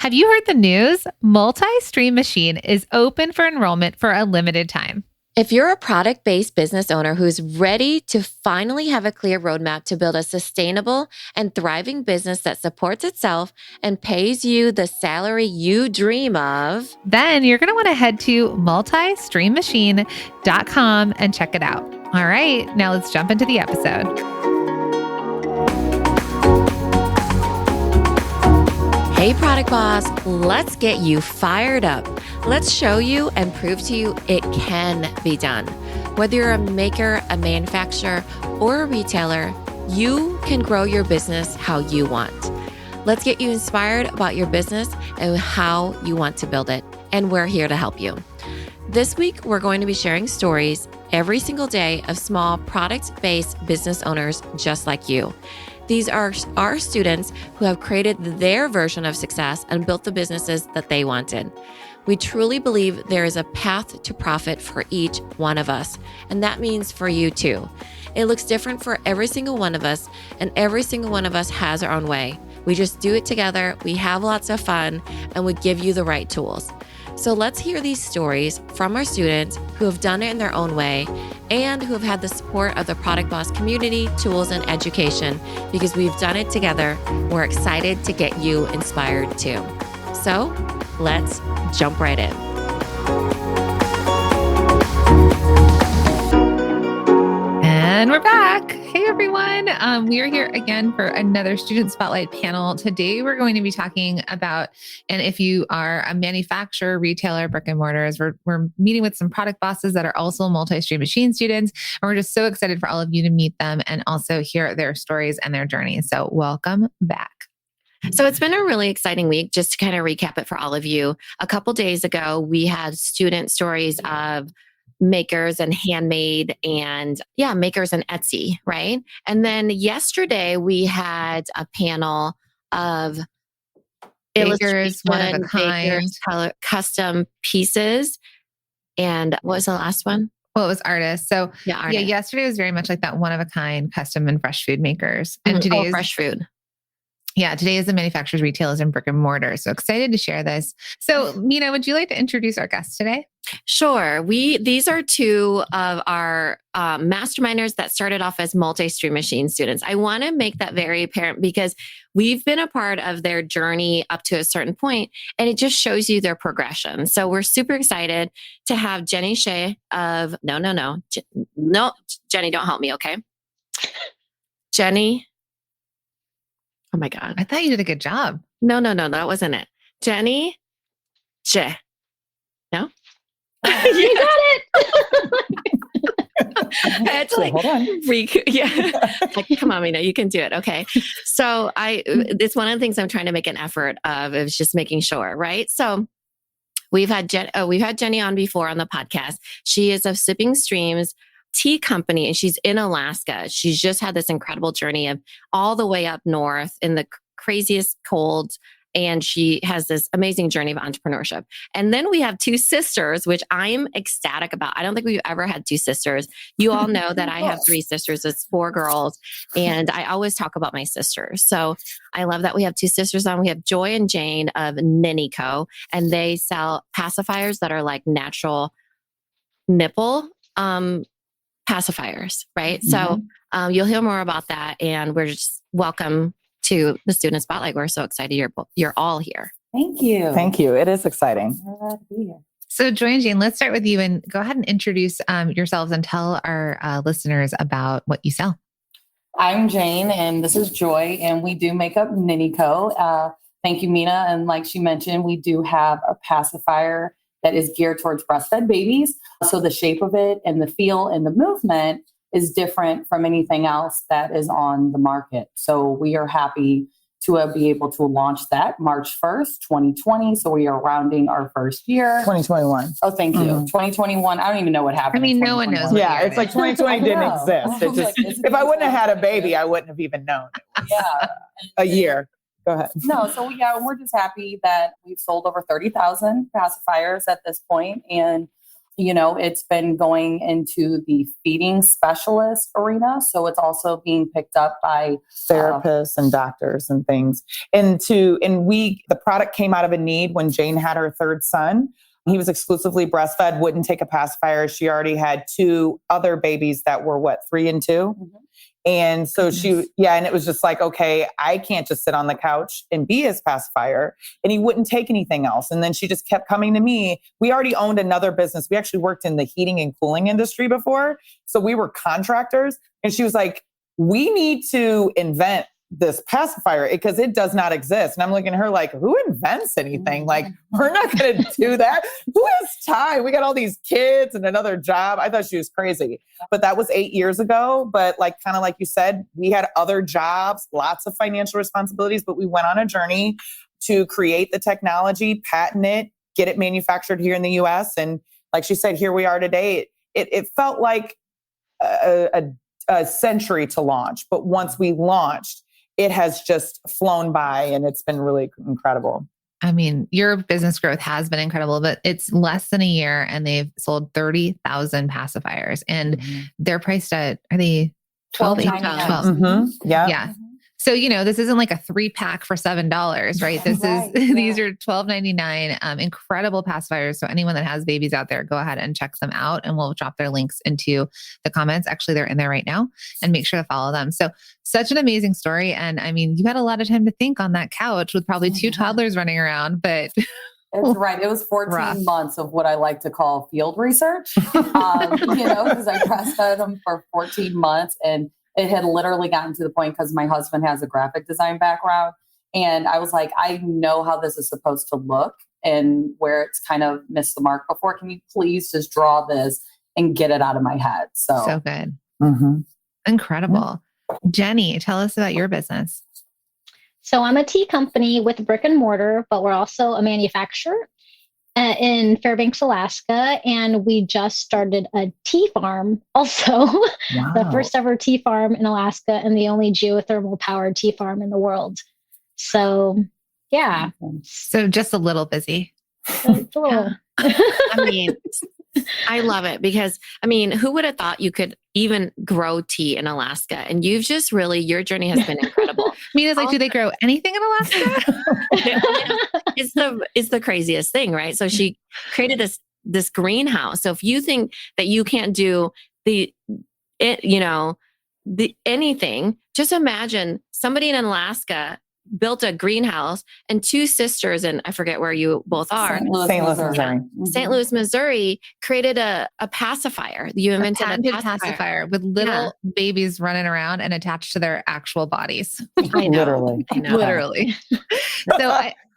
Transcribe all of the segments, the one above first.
Have you heard the news? Multi-Stream Machine is open for enrollment for a limited time. If you're a product-based business owner who's ready to finally have a clear roadmap to build a sustainable and thriving business that supports itself and pays you the salary you dream of, then you're going to want to head to multistreammachine.com and check it out. All right, now let's jump into the episode. Hey, Product Boss, let's get you fired up. Let's show you and prove to you it can be done. Whether you're a maker, a manufacturer, or a retailer, you can grow your business how you want. Let's get you inspired about your business and how you want to build it. And we're here to help you. This week, we're going to be sharing stories every single day of small product-based business owners just like you. These are our students who have created their version of success and built the businesses that they wanted. We truly believe there is a path to profit for each one of us, and that means for you too. It looks different for every single one of us, and every single one of us has our own way. We just do it together, we have lots of fun, and we give you the right tools. So let's hear these stories from our students who have done it in their own way and who have had the support of the Product Boss community, tools, and education, because we've done it together. We're excited to get you inspired too. So let's jump right in. And we're back. Hey, everyone. We are here again for another Student Spotlight panel. Today, we're going to be talking about, and if you are a manufacturer, retailer, brick-and-mortars, we're meeting with some product bosses that are also multi-stream machine students. And we're just so excited for all of you to meet them and also hear their stories and their journeys. So welcome back. So it's been a really exciting week. Just to kind of recap it for all of you. A couple days ago, we had student stories of makers and handmade and makers and Etsy, right? And then yesterday we had a panel of Bakers, one of a kind, custom pieces. And what was the last one? Well, it was artists. So artists. Yesterday was very much like that one of a kind custom and fresh food makers. And today is fresh food. Yeah, today is the manufacturers, retailers, and brick and mortar. So excited to share this. So, Mina, would you like to introduce our guests today? Sure. These are two of our masterminders that started off as multi-stream machine students. I want to make that very apparent because we've been a part of their journey up to a certain point, and it just shows you their progression. So we're super excited to have Jenny Tse of No, Jenny, don't help me, okay? Jenny. Oh my God. I thought you did a good job. No, that wasn't it. Jenny Tse. No? You got it. It's like, hold on. Like, come on, Mina, you can do it. Okay. So it's one of the things I'm trying to make an effort of is just making sure, right? So we've had Jenny on before on the podcast. She is of Sipping Streams tea company, and she's in Alaska. She's just had this incredible journey of all the way up north in the craziest cold. And she has this amazing journey of entrepreneurship. And then we have two sisters, which I'm ecstatic about. I don't think we've ever had two sisters. You all know that I have three sisters. It's 4 girls. And I always talk about my sisters. So I love that we have two sisters on. We have Joy and Jane of Ninni Co. And they sell pacifiers that are like natural nipple pacifiers, right? Mm-hmm. So you'll hear more about that. And we're just welcome to the Student Spotlight. We're so excited you're all here. Thank you. Thank you. It is exciting. Glad to be here. So Joy and Jane, let's start with you and go ahead and introduce yourselves and tell our listeners about what you sell. I'm Jane and this is Joy, and we do make up Ninni Co. Thank you, Mina. And like she mentioned, we do have a pacifier that is geared towards breastfed babies. So the shape of it and the feel and the movement is different from anything else that is on the market. So we are happy to be able to launch that March 1st, 2020. So we are rounding our first year. 2021. Oh, thank you. 2021. I don't even know what happened. I mean, no one knows. Yeah, it's like 2020 didn't exist. It just, if I wouldn't have had a baby, I wouldn't have even known. Yeah. A year. Go ahead. No, so we're just happy that we've sold over 30,000 pacifiers at this point. And, it's been going into the feeding specialist arena. So it's also being picked up by therapists and doctors and things. The product came out of a need when Jane had her third son. He was exclusively breastfed, wouldn't take a pacifier. She already had 2 other babies that were 3 and 2. Mm-hmm. And so and it was just like, okay, I can't just sit on the couch and be his pacifier. And he wouldn't take anything else. And then she just kept coming to me. We already owned another business. We actually worked in the heating and cooling industry before. So we were contractors. And she was like, we need to invent this pacifier because it does not exist. And I'm looking at her like, who invents anything? Like, we're not going to do that. Who has time? We got all these kids and another job. I thought she was crazy, but that was 8 years ago. But kind of like you said, we had other jobs, lots of financial responsibilities, but we went on a journey to create the technology, patent it, get it manufactured here in the US. And like she said, here we are today. It felt like a century to launch, but once we launched, it has just flown by and it's been really incredible. I mean, your business growth has been incredible, but it's less than a year and they've sold 30,000 pacifiers and they're priced at, are they $12? Mm-hmm. Yeah. Yeah. So, this isn't like a 3-pack for $7, right? This is, these are $12.99, incredible pacifiers. So anyone that has babies out there, go ahead and check them out and we'll drop their links into the comments. Actually, they're in there right now and make sure to follow them. So such an amazing story. And I mean, you had a lot of time to think on that couch with probably 2 toddlers running around, but it's right. It was 14 months of what I like to call field research, because I breastfed them for 14 months and it had literally gotten to the point because my husband has a graphic design background. And I was like, I know how this is supposed to look and where it's kind of missed the mark before. Can you please just draw this and get it out of my head? So good. Mm-hmm. Incredible. Jenny, tell us about your business. So I'm a tea company with Brick-and-Mortar, but we're also a manufacturer in Fairbanks, Alaska. And we just started a tea farm also. Wow. The first ever tea farm in Alaska and the only geothermal powered tea farm in the world. So, yeah. So just a little busy. It's a little. I mean, I love it because, who would have thought you could even grow tea in Alaska? And you've just really, your journey has been incredible. Mina's like, do they grow anything in Alaska? It's the craziest thing, right? So she created this greenhouse. So if you think that you can't do anything, just imagine somebody in Alaska built a greenhouse and 2 sisters, and I forget where you both are. St. Louis, Missouri. St. Louis, Missouri created a pacifier. You invented a pacifier with little babies running around and attached to their actual bodies. I know. Literally. I know. Literally. So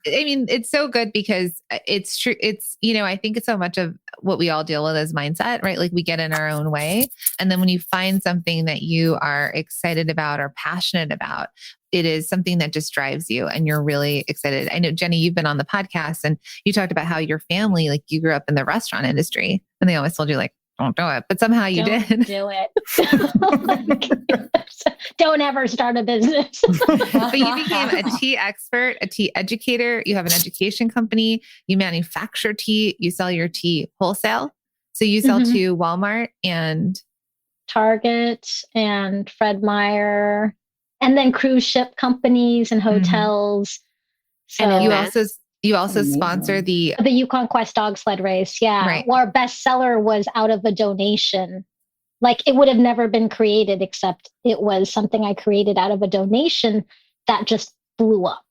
I mean, it's so good because it's true. It's, I think it's so much of what we all deal with as mindset, right? Like we get in our own way. And then when you find something that you are excited about or passionate about, it is something that just drives you and you're really excited. I know, Jenny, you've been on the podcast and you talked about how your family, like you grew up in the restaurant industry and they always told you like, don't do it. But somehow you did. Do it. Don't ever start a business. But you became a tea expert, a tea educator. You have an education company. You manufacture tea. You sell your tea wholesale. So you sell to Walmart and Target and Fred Meyer, and then cruise ship companies and hotels. So and you also sponsor the Yukon Quest dog sled race. Yeah. Right. Our bestseller was out of a donation. Like it would have never been created, except it was something I created out of a donation that just blew up.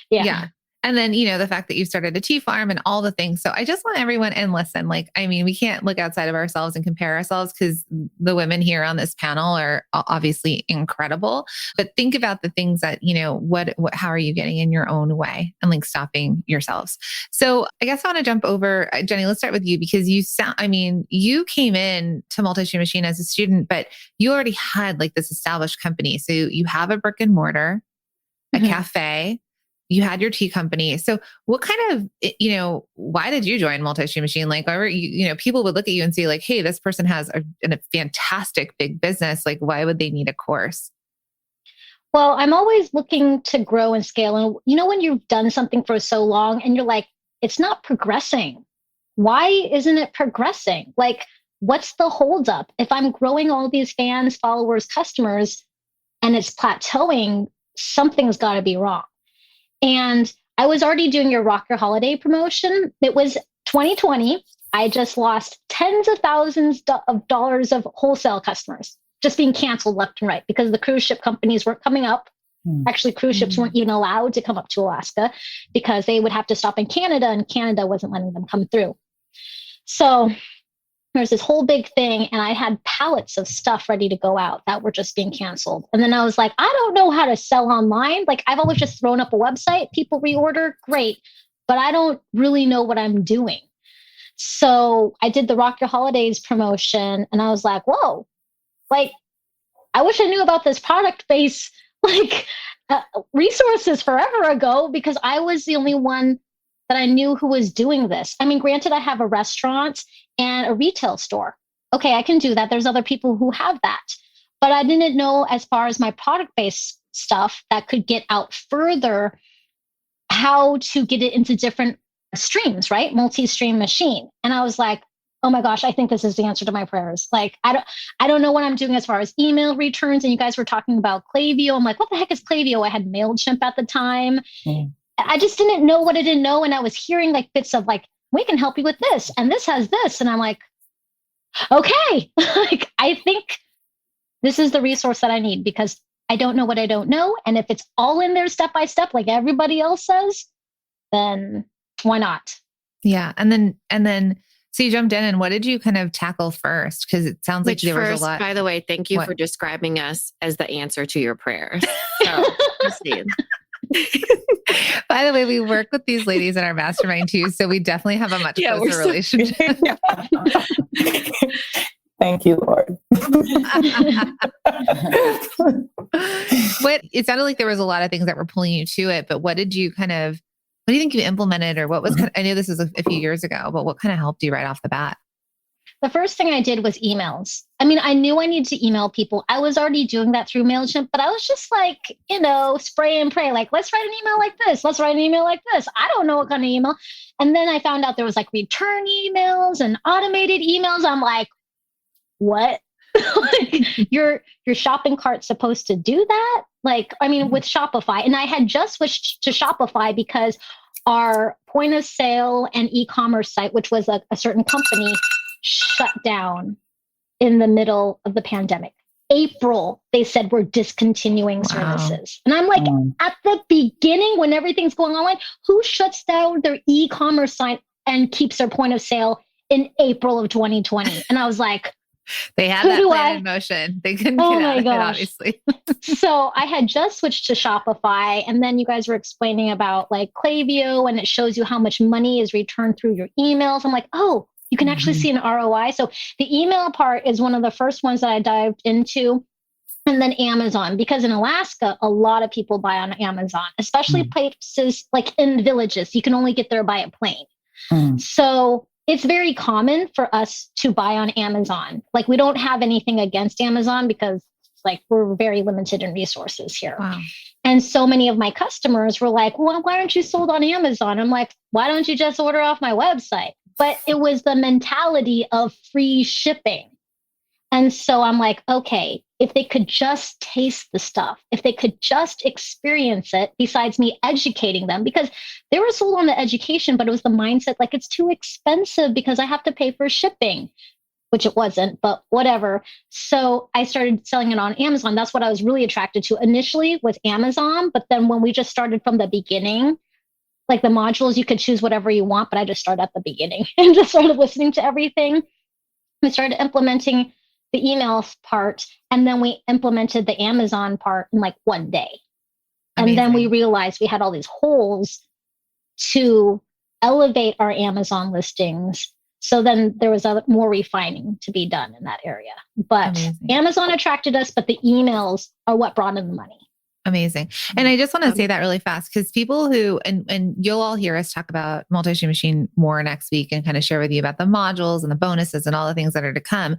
Yeah. And then, the fact that you started a tea farm and all the things. So I just want everyone, and listen, we can't look outside of ourselves and compare ourselves because the women here on this panel are obviously incredible, but think about the things that, how are you getting in your own way and stopping yourselves. So I guess I want to jump over, Jenny, let's start with you because you came in to Multi-Stream Machine as a student, but you already had this established company. So you have a brick and mortar, a cafe, you had your tea company. So what kind of, why did you join Multi-Stream Machine? People would look at you and say hey, this person has a fantastic big business. Why would they need a course? Well, I'm always looking to grow and scale. And when you've done something for so long and you're like, it's not progressing. why isn't it progressing? Like, what's the holdup? If I'm growing all these fans, followers, customers, and it's plateauing, something's got to be wrong. And I was already doing your Rock Your Holiday promotion. It was 2020. I just lost tens of thousands of dollars of wholesale customers just being canceled left and right because the cruise ship companies weren't coming up. Actually, cruise ships weren't even allowed to come up to Alaska because they would have to stop in Canada, and Canada wasn't letting them come through. So there's this whole big thing, and I had pallets of stuff ready to go out that were just being canceled. And then I was like, I don't know how to sell online. Like, I've always just thrown up a website, people reorder, great, but I don't really know what I'm doing. So I did the Rock Your Holidays promotion, and I was like, whoa, like, I wish I knew about this product base, like resources forever ago, because I was the only one that I knew who was doing this. I mean, granted, I have a restaurant and a retail store. Okay, I can do that. There's other people who have that. But I didn't know, as far as my product-based stuff that could get out further, how to get it into different streams, right? Multi-stream machine. And I was like, oh my gosh, I think this is the answer to my prayers. Like, I don't know what I'm doing as far as email returns. And you guys were talking about Klaviyo. I'm like, what the heck is Klaviyo? I had MailChimp at the time. I just didn't know what I didn't know. And I was hearing like bits of like, we can help you with this. And this has this. And I'm like, okay, like, I think this is the resource that I need because I don't know what I don't know. And if it's all in there step by step, like everybody else says, then why not? Yeah. And then, so you jumped in, and what did you kind of tackle first? Because it sounds like there was a lot. By the way, thank you for describing us as the answer to your prayers. So proceed. By the way, we work with these ladies in our mastermind too, so we definitely have a much closer relationship. Thank you, Lord. It sounded like there was a lot of things that were pulling you to it, but what do you think you implemented, or what was I know this was a few years ago, but what kind of helped you right off the bat? The first thing I did was emails. I mean, I knew I needed to email people. I was already doing that through MailChimp, but I was just like, spray and pray. Like, let's write an email like this. Let's write an email like this. I don't know what kind of email. And then I found out there was like return emails and automated emails. I'm like, what? Like, your shopping cart's supposed to do that? Like, I mean, with Shopify. And I had just switched to Shopify because our point of sale and e-commerce site, which was a certain company, shut down in the middle of the pandemic. April, they said we're discontinuing services. And I'm like, at the beginning, when everything's going online, who shuts down their e-commerce site and keeps their point of sale in April of 2020? And I was like, they had that plan in motion. They couldn't get out of it, obviously. So I had just switched to Shopify, and then you guys were explaining about like Klaviyo, and it shows you how much money is returned through your emails. I'm like, oh, you can actually see an ROI. So the email part is one of the first ones that I dived into. And then Amazon, because in Alaska, a lot of people buy on Amazon, especially places like in villages. You can only get there by a plane. So it's very common for us to buy on Amazon. Like, we don't have anything against Amazon because like we're very limited in resources here. Wow. And so many of my customers were like, well, why aren't you sold on Amazon? I'm like, why don't you just order off my website? But it was the mentality of free shipping. And so I'm like, okay, if they could just taste the stuff, if they could just experience it, besides me educating them, because they were sold on the education, but it was the mindset like it's too expensive because I have to pay for shipping, which it wasn't, but whatever. So I started selling it on Amazon. That's what I was really attracted to initially, was Amazon. But then when we just started from the beginning, like the modules, you could choose whatever you want, but I just started at the beginning and just started listening to everything. We started implementing the email part, and then we implemented the Amazon part in like one day. Amazing. And then we realized we had all these holes to elevate our Amazon listings. So then there was more refining to be done in that area. But Amazon attracted us, but the emails are what brought in the money. Amazing. And I just want to say that really fast, because people who, and you'll all hear us talk about multi-stream machine more next week and kind of share with you about the modules and the bonuses and all the things that are to come.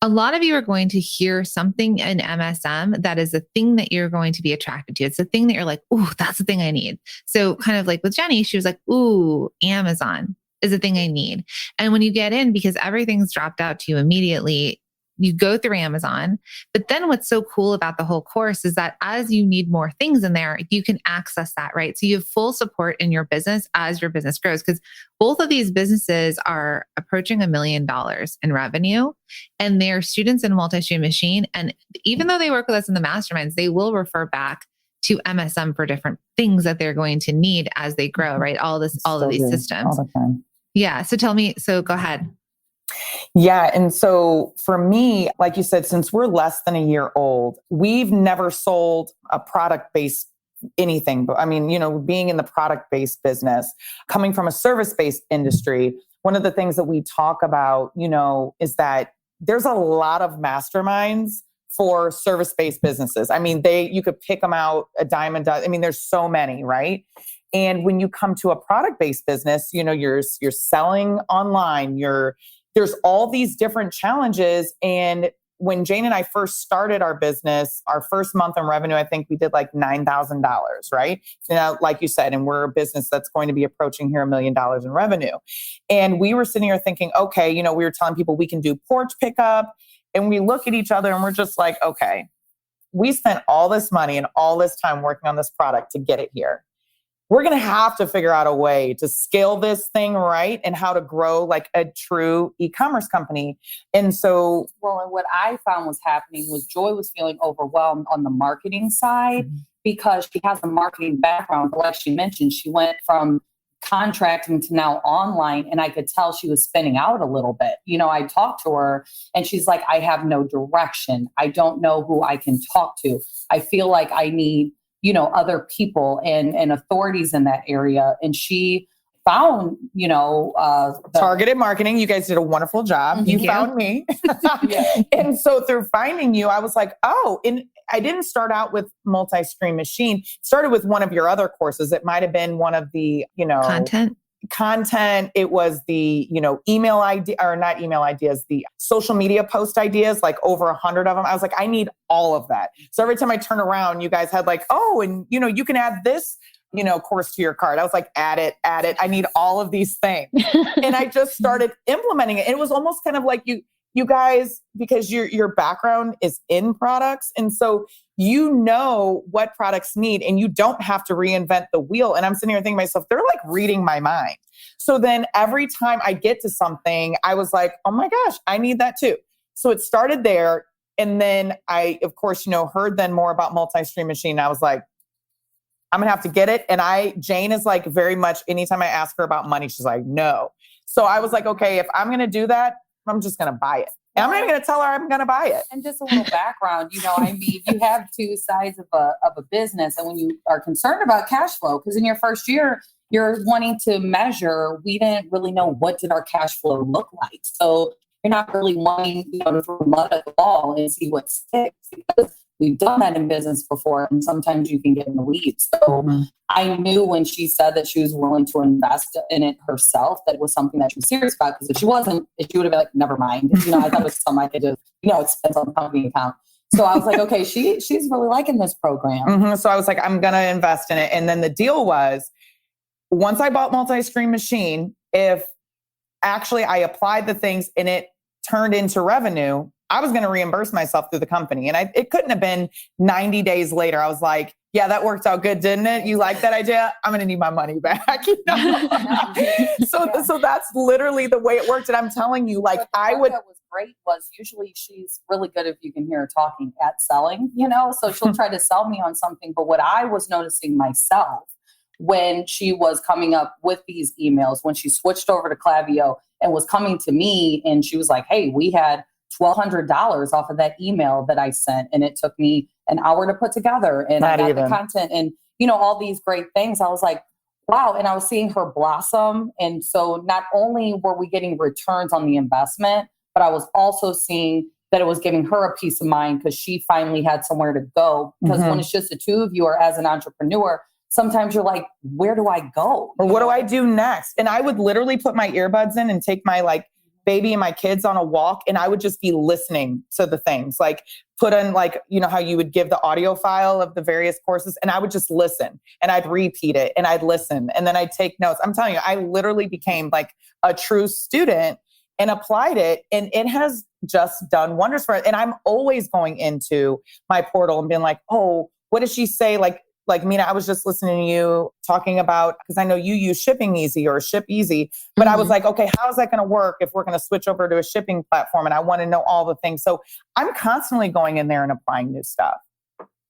A lot of you are going to hear something in MSM that is the thing that you're going to be attracted to. It's the thing that you're like, ooh, that's the thing I need. So kind of like with Jenny, she was like, ooh, Amazon. is the thing I need. And when you get in, because everything's dropped out to you immediately, you go through Amazon. But then what's so cool about the whole course is that as you need more things in there, you can access that, right? So you have full support in your business as your business grows, because both of these businesses are approaching $1 million in revenue, and they're students in multi-stream machine. And even though they work with us in the masterminds, they will refer back to MSM for different things that they're going to need as they grow, right? All of these systems. All the time. Yeah. So tell me, so go ahead. Yeah. And so for me, like you said, since we're less than a year old, we've never sold a product-based anything. But I mean, being in the product-based business, coming from a service-based industry, one of the things that we talk about, is that there's a lot of masterminds for service-based businesses. I mean, you could pick them out a dime a dozen. I mean, there's so many, right? And when you come to a product-based business, you're selling online, there's all these different challenges. And when Jane and I first started our business, our first month in revenue, I think we did like $9,000, right? So now, like you said, and we're a business that's going to be approaching here $1 million in revenue. And we were sitting here thinking, okay, we were telling people we can do porch pickup. And we look at each other and we're just like, okay, we spent all this money and all this time working on this product to get it here. We're going to have to figure out a way to scale this thing right and how to grow like a true e-commerce company. And so, and what I found was happening was Joy was feeling overwhelmed on the marketing side because she has a marketing background. Like she mentioned, she went from contracting to now online, and I could tell she was spinning out a little bit. I talked to her and she's like, I have no direction. I don't know who I can talk to. I feel like I need other people and authorities in that area. And she found, targeted marketing. You guys did a wonderful job. You found me. And so through finding you, I was like, oh, and I didn't start out with multi-stream machine. Started with one of your other courses. It might've been one of the, content. It was the, email idea, or not email ideas, the social media post ideas, like over 100 of them. I was like, I need all of that. So every time I turn around, you guys had like, oh, and you can add this, course to your cart. I was like, add it. I need all of these things. And I just started implementing it. And it was almost kind of like you guys, because your background is in products. And so what products need, and you don't have to reinvent the wheel. And I'm sitting here thinking to myself, they're like reading my mind. So then every time I get to something, I was like, oh my gosh, I need that too. So it started there. And then I, of course, heard then more about multi-stream machine. I was like, I'm going to have to get it. And Jane is like very much, anytime I ask her about money, she's like, no. So I was like, okay, if I'm going to do that, I'm just going to buy it. And I'm not even going to tell her I'm going to buy it. And just a little background, you have two sides of a business. And when you are concerned about cash flow, because in your first year, you're wanting to measure, we didn't really know what did our cash flow look like. So you're not really wanting, to throw mud at the wall and see what sticks, because we've done that in business before. And sometimes you can get in the weeds. So I knew when she said that she was willing to invest in it herself, that it was something that she was serious about. Because if she wasn't, she would have been like, never mind. I thought it was something I could just, it spends on the company account. So I was like, okay, she's really liking this program. So I was like, I'm going to invest in it. And then the deal was, once I bought multi-stream machine, if actually I applied the things and it turned into revenue, I was going to reimburse myself through the company. And it couldn't have been 90 days later. I was like, yeah, that worked out good, didn't it? You like that idea? I'm going to need my money back. So that's literally the way it worked. And I'm telling you, like, What was great was usually she's really good, if you can hear her talking, at selling, so she'll try to sell me on something. But what I was noticing myself when she was coming up with these emails, when she switched over to Klaviyo and was coming to me and she was like, hey, we had $1,200 off of that email that I sent. And it took me an hour to put together. And I got the content and, all these great things. I was like, wow. And I was seeing her blossom. And so not only were we getting returns on the investment, but I was also seeing that it was giving her a peace of mind because she finally had somewhere to go. Because when it's just the two of you, or as an entrepreneur, sometimes you're like, where do I go? Or what do I do next? And I would literally put my earbuds in and take my baby and my kids on a walk, and I would just be listening to the things, like put in, like, you know, how you would give the audio file of the various courses, and I would just listen and I'd repeat it and I'd listen and then I'd take notes. I'm telling you, I literally became like a true student and applied it, and it has just done wonders for it. And I'm always going into my portal and being like, oh, what does she say? Like Mina, I was just listening to you talking about, because I know you use Shipping Easy or Ship Easy, but I was like, okay, how is that going to work if we're going to switch over to a shipping platform? And I want to know all the things. So I'm constantly going in there and applying new stuff.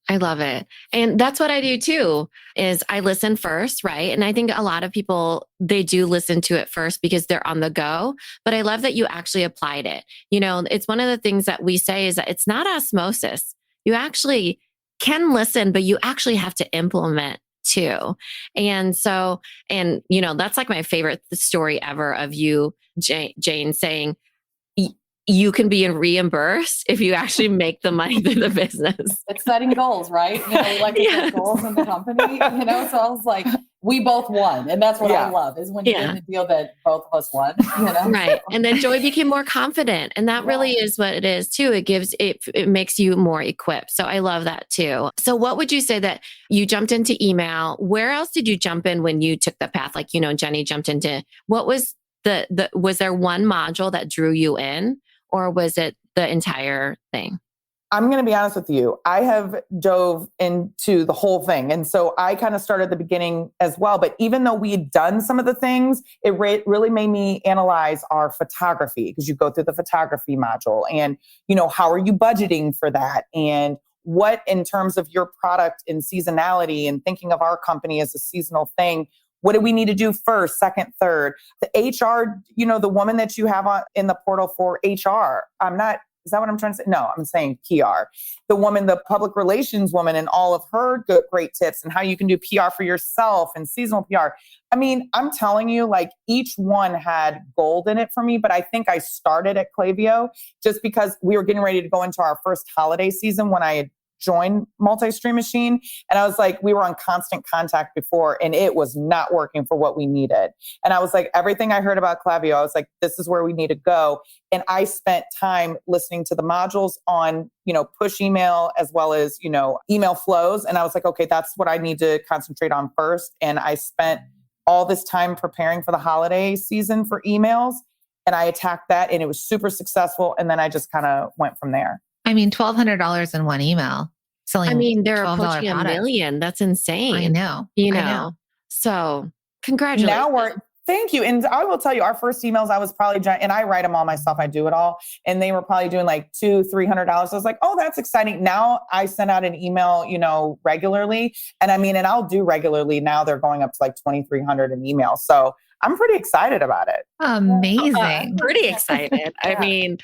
I love it. And that's what I do too, is I listen first, right? And I think a lot of people, they do listen to it first because they're on the go, but I love that you actually applied it. You know, it's one of the things that we say is that it's not osmosis. You actually can listen, but you actually have to implement too. And so, and you know, that's like my favorite story ever of you, Jane, saying, you can be reimbursed if you actually make the money through the business. It's setting goals, right? You know, like set goals in the company, you know? So I was like, we both won. And that's what I love, is when you get the deal that both of us won, you know? Right. And then Joy became more confident. And that really is what it is too. It makes you more equipped. So I love that too. So what would you say that you jumped into email? Where else did you jump in when you took the path? Like, you know, Jenny jumped into, what was was there one module that drew you in? Or was it the entire thing? I'm going to be honest with you. I have dove into the whole thing. And so I kind of started at the beginning as well. But even though we had done some of the things, it really made me analyze our photography, because you go through the photography module and, you know, how are you budgeting for that? And what, in terms of your product and seasonality and thinking of our company as a seasonal thing, what do we need to do first, second, third? The HR, you know, the woman that you have in the portal for HR, is that what I'm trying to say? No, I'm saying PR. The woman, the public relations woman, and all of her great tips and how you can do PR for yourself and seasonal PR. I mean, I'm telling you, like, each one had gold in it for me, but I think I started at Klaviyo just because we were getting ready to go into our first holiday season when I had joined Multi-Stream Machine. And I was like, we were on constant contact before and it was not working for what we needed. And I was like, everything I heard about Klaviyo, I was like, this is where we need to go. And I spent time listening to the modules on, you know, push email as well as, you know, email flows. And I was like, okay, that's what I need to concentrate on first. And I spent all this time preparing for the holiday season for emails. And I attacked that and it was super successful. And then I just kind of went from there. I mean, $1,200 in one email. Selling, I mean, they're approaching $1 million. That's insane. I know. You know. So congratulations. Thank you. And I will tell you, our first emails, I was probably, and I write them all myself. I do it all. And they were probably doing like $200-$300. I was like, oh, that's exciting. Now I send out an email, you know, regularly. And I mean, and I'll do regularly. Now they're going up to like $2,300 in email. So I'm pretty excited about it. Amazing. Pretty excited. I mean,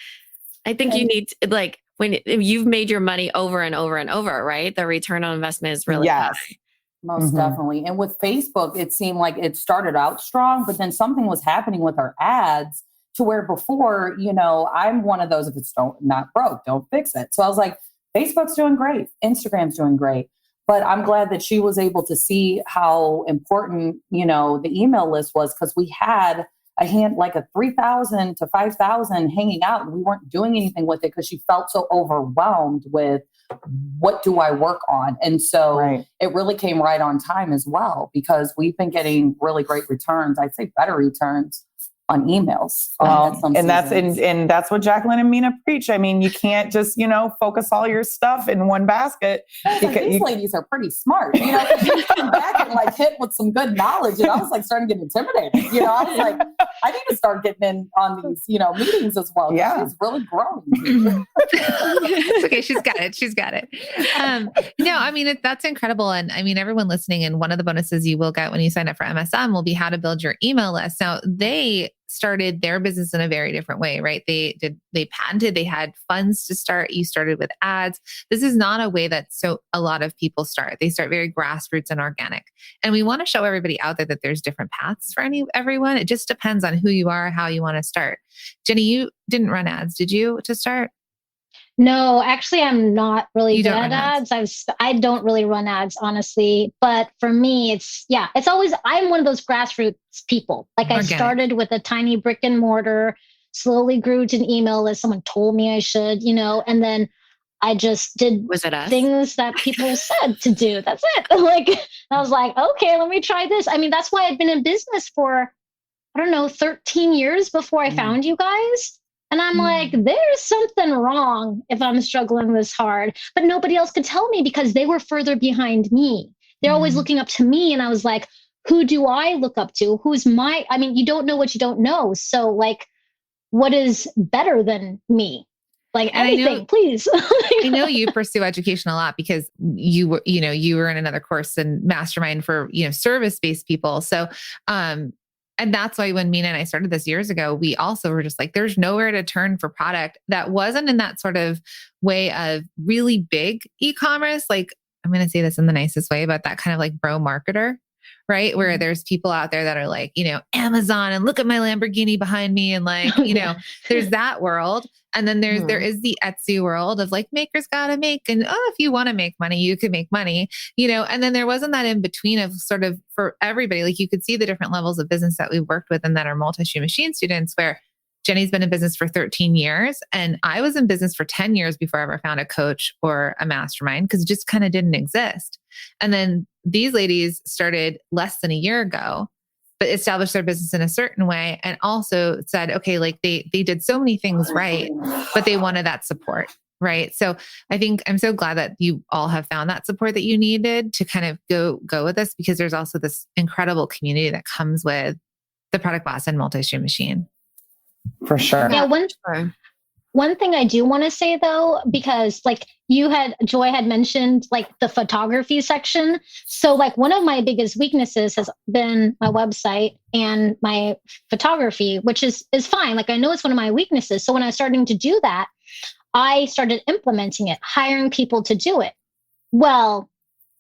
I think you need to, like, when you've made your money over and over and over, right? The return on investment is really high. Most definitely. And with Facebook, it seemed like it started out strong, but then something was happening with our ads to where before, you know, I'm one of those, if it's not broke, don't fix it. So I was like, Facebook's doing great. Instagram's doing great. But I'm glad that she was able to see how important, you know, the email list was, because we had like a 3,000 to 5,000 hanging out, and we weren't doing anything with it because she felt so overwhelmed with what do I work on? And so it really came right on time as well, because we've been getting really great returns. I'd say better returns on emails. And that's what Jacqueline and Mina preach. I mean, you can't just, you know, focus all your stuff in one basket. These ladies are pretty smart. You know, you come back and like hit with some good knowledge. And I was like starting to get intimidated. You know, I was like, I need to start getting in on these, you know, meetings as well. Yeah. She's really growing. It's okay. She's got it. No, I mean, that's incredible. And I mean, everyone listening, and one of the bonuses you will get when you sign up for MSM will be how to build your email list. Now, they started their business in a very different way, right? They patented, they had funds to start. You started with ads. This is not a way that a lot of people start. They start very grassroots and organic. And we want to show everybody out there that there's different paths for everyone. It just depends on who you are, how you want to start. Jenny, you didn't run ads, did you, to start? No, actually, I'm not really good at ads. I don't really run ads, honestly. But for me, it's always, I'm one of those grassroots people. Like I started with a tiny brick and mortar slowly grew to an email list. Someone told me I should, and then I just did Was it us? things that people said to do. That's it. Like, I was like, okay, let me try this. I mean, that's why I'd been in business for, I don't know, 13 years before I found you guys. And I'm like, there's something wrong if I'm struggling this hard. But nobody else could tell me because they were further behind me. They're always looking up to me. And I was like, who do I look up to? I mean, you don't know what you don't know. So like, what is better than me? Like anything, please. I know you pursue education a lot because you were in another course in Mastermind for, service-based people. So, and that's why when Mina and I started this years ago, we also were just like, there's nowhere to turn for product that wasn't in that sort of way of really big e-commerce. Like, I'm going to say this in the nicest way, but that kind of like bro marketer, right? Where there's people out there that are like, Amazon and look at my Lamborghini behind me. And like, there's that world. And then there is the Etsy world of like makers gotta make, and if you want to make money, you can make money, and then there wasn't that in between of sort of for everybody. Like you could see the different levels of business that we've worked with and that are multi-stream machine students, where Jenny's been in business for 13 years and I was in business for 10 years before I ever found a coach or a mastermind because it just kind of didn't exist. And then these ladies started less than a year ago, but established their business in a certain way and also said, okay, like they did so many things right, but they wanted that support, right? So I think I'm so glad that you all have found that support that you needed to kind of go with this, because there's also this incredible community that comes with the Product Boss and Multi-Stream Machine. For sure. Yeah, one thing I do want to say though, because like Joy had mentioned like the photography section. So like one of my biggest weaknesses has been my website and my photography, which is fine. Like I know it's one of my weaknesses. So when I was starting to do that, I started implementing it, hiring people to do it. Well,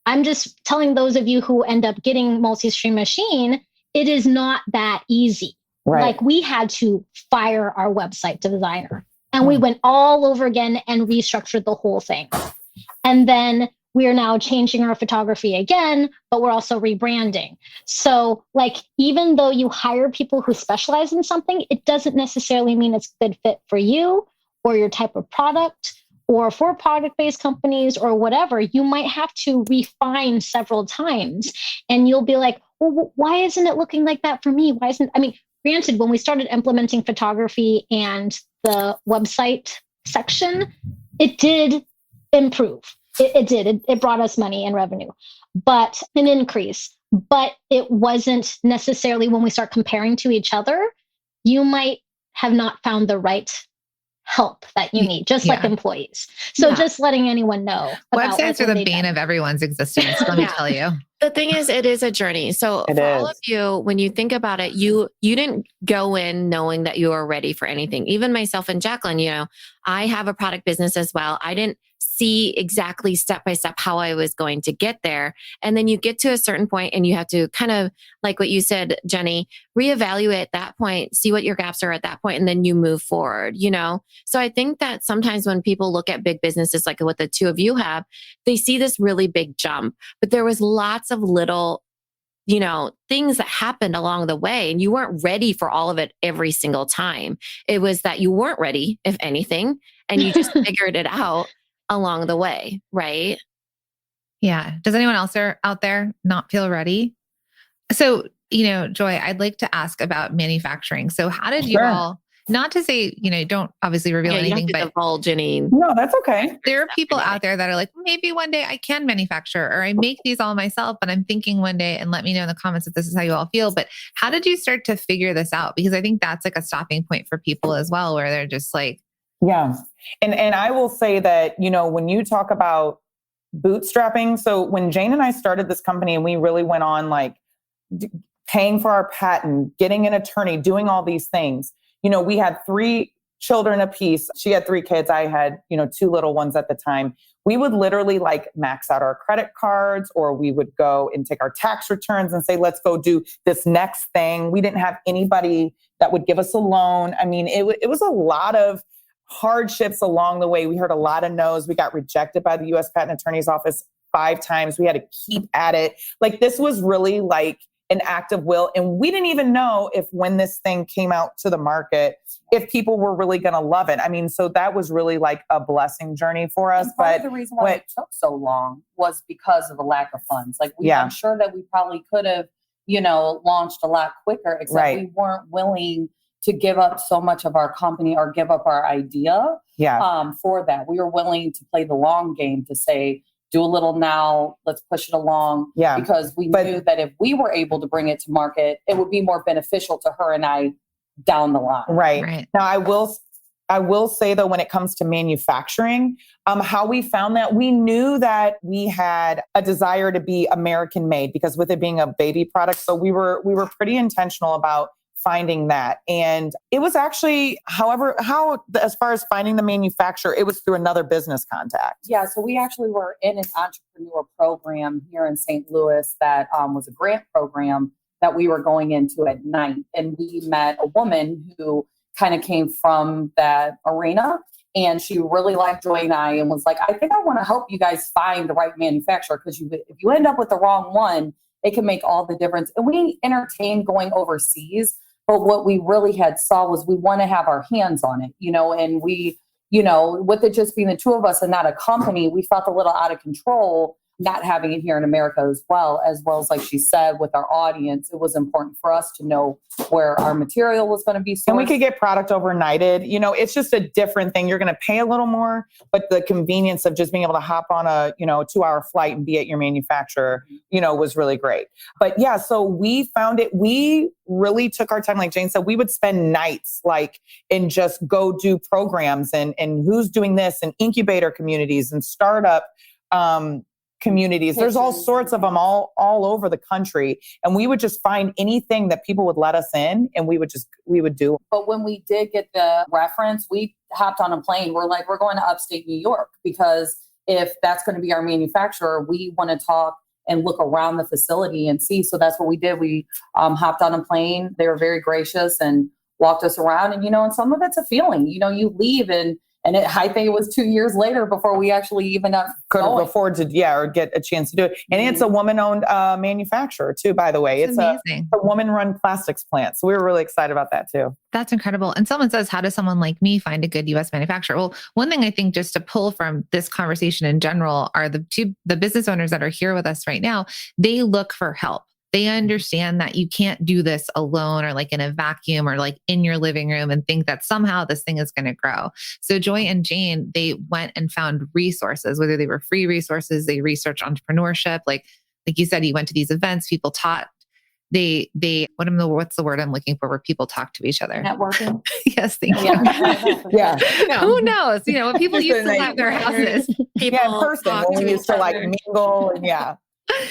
I'm just telling those of you who end up getting multi-stream machine, it is not that easy. Right. Like we had to fire our website designer. And we went all over again and restructured the whole thing. And then we are now changing our photography again, but we're also rebranding. So like, even though you hire people who specialize in something, it doesn't necessarily mean it's a good fit for you or your type of product, or for product-based companies or whatever. You might have to refine several times and you'll be like, well, why isn't it looking like that for me? Granted, when we started implementing photography and the website section, it did improve. It did. It brought us money and revenue, but an increase. But it wasn't necessarily, when we start comparing to each other, you might have not found the right help that you need, just like employees. So just letting anyone know. Websites are the bane of everyone's existence, let me tell you. The thing is, it is a journey. So for all of you, when you think about it, you didn't go in knowing that you are ready for anything. Even myself and Jacqueline, I have a product business as well. I didn't see exactly step by step how I was going to get there. And then you get to a certain point and you have to kind of, like what you said, Jenny, reevaluate at that point, see what your gaps are at that point, and then you move forward, So I think that sometimes when people look at big businesses like what the two of you have, they see this really big jump, but there was lots of little, things that happened along the way, and you weren't ready for all of it every single time. It was that you weren't ready, if anything, and you just figured it out along the way, right? Yeah. Does anyone else out there not feel ready? So, Joy, I'd like to ask about manufacturing. So how did you all, not to say, don't obviously reveal anything, but divulge any. No, that's okay. There are people out there that are like, maybe one day I can manufacture, or I make these all myself, but I'm thinking one day, and let me know in the comments if this is how you all feel. But how did you start to figure this out? Because I think that's like a stopping point for people as well, where they're just like, yeah. And I will say that, when you talk about bootstrapping, so when Jane and I started this company and we really went on like paying for our patent, getting an attorney, doing all these things, we had 3 children apiece. She had 3 kids. I had, 2 little ones at the time. We would literally like max out our credit cards, or we would go and take our tax returns and say, let's go do this next thing. We didn't have anybody that would give us a loan. I mean, it was a lot of hardships along the way. We heard a lot of no's. We got rejected by the U.S. Patent Attorney's Office 5 times. We had to keep at it. Like, this was really like an act of will. And we didn't even know if when this thing came out to the market, if people were really going to love it. I mean, so that was really like a blessing journey for us. And part of the reason why it took so long was because of the lack of funds. Like I'm sure that we probably could have, launched a lot quicker, except we weren't willing to give up so much of our company or give up our idea for that. We were willing to play the long game to say, do a little now, let's push it along. Yeah. Because we knew that if we were able to bring it to market, it would be more beneficial to her and I down the line. Right. Now I will say though, when it comes to manufacturing, how we found that, we knew that we had a desire to be American made because with it being a baby product. So we were pretty intentional about finding that. And it was actually, as far as finding the manufacturer, it was through another business contact. Yeah. So we actually were in an entrepreneur program here in St. Louis that was a grant program that we were going into at night. And we met a woman who kind of came from that arena. And she really liked Joy and I and was like, I think I want to help you guys find the right manufacturer because if you end up with the wrong one, it can make all the difference. And we entertained going overseas. But what we really had saw was we want to have our hands on it, and we, with it just being the two of us and not a company, we felt a little out of control, not having it here in America as well as like she said, with our audience, it was important for us to know where our material was going to be sourced. And we could get product overnighted. It's just a different thing. You're going to pay a little more, but the convenience of just being able to hop on a 2-hour flight and be at your manufacturer, was really great. But yeah, so we found it. We really took our time. Like Jane said, we would spend nights and just go do programs and who's doing this and incubator communities and startup, communities. There's all sorts of them all over the country. And we would just find anything that people would let us in and we would do. But when we did get the reference, we hopped on a plane. We're like, we're going to upstate New York because if that's going to be our manufacturer, we want to talk and look around the facility and see. So that's what we did. We hopped on a plane. They were very gracious and walked us around. And, and some of it's a feeling, you leave and I think it was 2 years later before we actually even could afford to, or get a chance to do it. And it's a woman-owned manufacturer too, by the way. It's a woman-run plastics plant. So we were really excited about that too. That's incredible. And someone says, how does someone like me find a good U.S. manufacturer? Well, one thing I think just to pull from this conversation in general are the business owners that are here with us right now. They look for help. They understand that you can't do this alone or like in a vacuum or like in your living room and think that somehow this thing is going to grow. So Joy and Jane, they went and found resources, whether they were free resources, they researched entrepreneurship. Like you said, you went to these events, people taught, what's the word I'm looking for where people talk to each other? Networking. Yes, thank you. Yeah. Who knows? When people used to leave their houses. People in person when we used to mingle and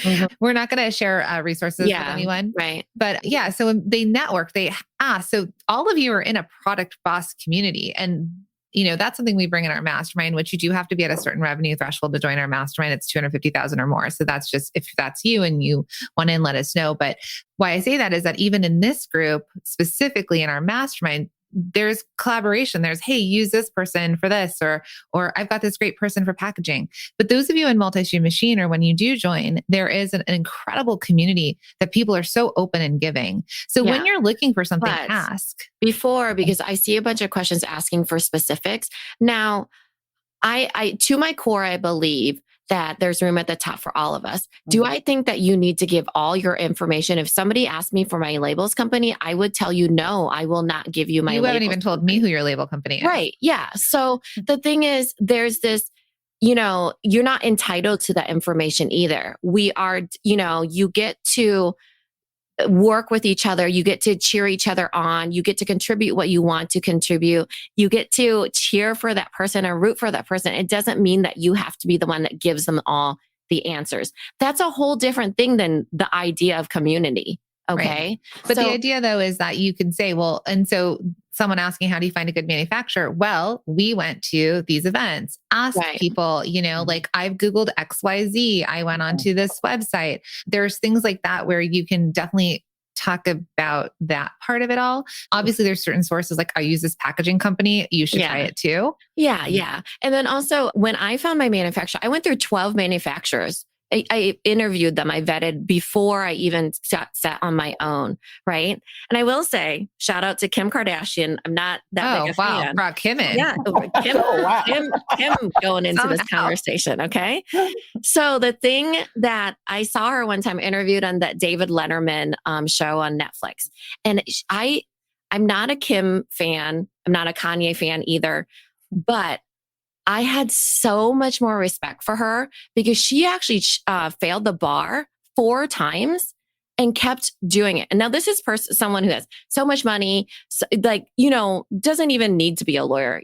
Mm-hmm. We're not going to share resources with anyone. Right. But yeah, so they network, they ask. So all of you are in a product boss community. And, that's something we bring in our mastermind, which you do have to be at a certain revenue threshold to join our mastermind. It's 250,000 or more. So that's just, if that's you and you want in, let us know. But why I say that is that even in this group, specifically in our mastermind, there's collaboration. There's, hey, use this person for this, or I've got this great person for packaging. But those of you in multi-stream machine, or when you do join, there is an incredible community that people are so open and giving. So when you're looking for something, ask. Because I see a bunch of questions asking for specifics. Now, I to my core, I believe that there's room at the top for all of us. Do I think that you need to give all your information? If somebody asked me for my labels company, I would tell you, no, I will not give you my labels. You haven't even told me who your label company is. Right. Yeah. So the thing is, there's this, you're not entitled to that information either. We are, you get to work with each other. You get to cheer each other on. You get to contribute what you want to contribute. You get to cheer for that person or root for that person. It doesn't mean that you have to be the one that gives them all the answers. That's a whole different thing than the idea of community. Okay. Right. But the idea though is that you can say, well, and so someone asking, how do you find a good manufacturer? Well, we went to these events, asked people, like I've Googled XYZ. I went onto this website. There's things like that where you can definitely talk about that part of it all. Obviously, there's certain sources like I use this packaging company. You should try it too. Yeah. Yeah. And then also when I found my manufacturer, I went through 12 manufacturers I interviewed them. I vetted before I even sat on my own. Right. And I will say, shout out to Kim Kardashian. I'm not that big a fan. Brought Kim in. Yeah. Kim going into this conversation. Okay. So the thing that I saw her one time interviewed on that David Letterman show on Netflix. And I'm not a Kim fan. I'm not a Kanye fan either, but I had so much more respect for her because she actually failed the bar 4 times and kept doing it. And now this is someone who has so much money, doesn't even need to be a lawyer,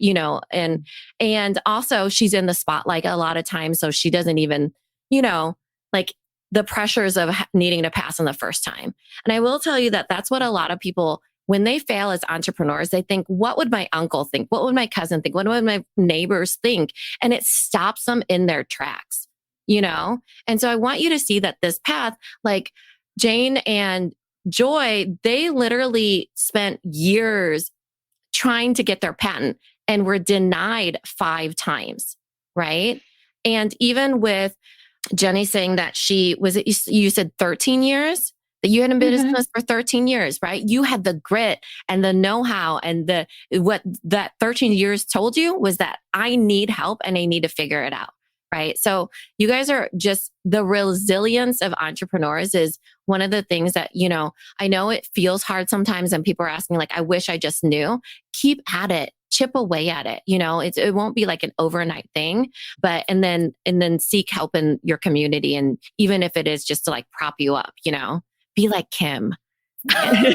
and also she's in the spotlight a lot of times. So she doesn't even, the pressures of needing to pass on the first time. And I will tell you that that's what a lot of people, when they fail as entrepreneurs, they think, what would my uncle think? What would my cousin think? What would my neighbors think? And it stops them in their tracks, And so I want you to see that this path, like Jane and Joy, they literally spent years trying to get their patent and were denied 5 times, right? And even with Jenny saying that you said 13 years? That you had in business for 13 years, right? You had the grit and the know-how, and what that 13 years told you was that I need help and I need to figure it out, right? So you guys are just, the resilience of entrepreneurs is one of the things that, I know it feels hard sometimes and people are asking like, I wish I just knew. Keep at it. Chip away at it. It won't be like an overnight thing, and then seek help in your community. And even if it is just to like prop you up, be like Kim. I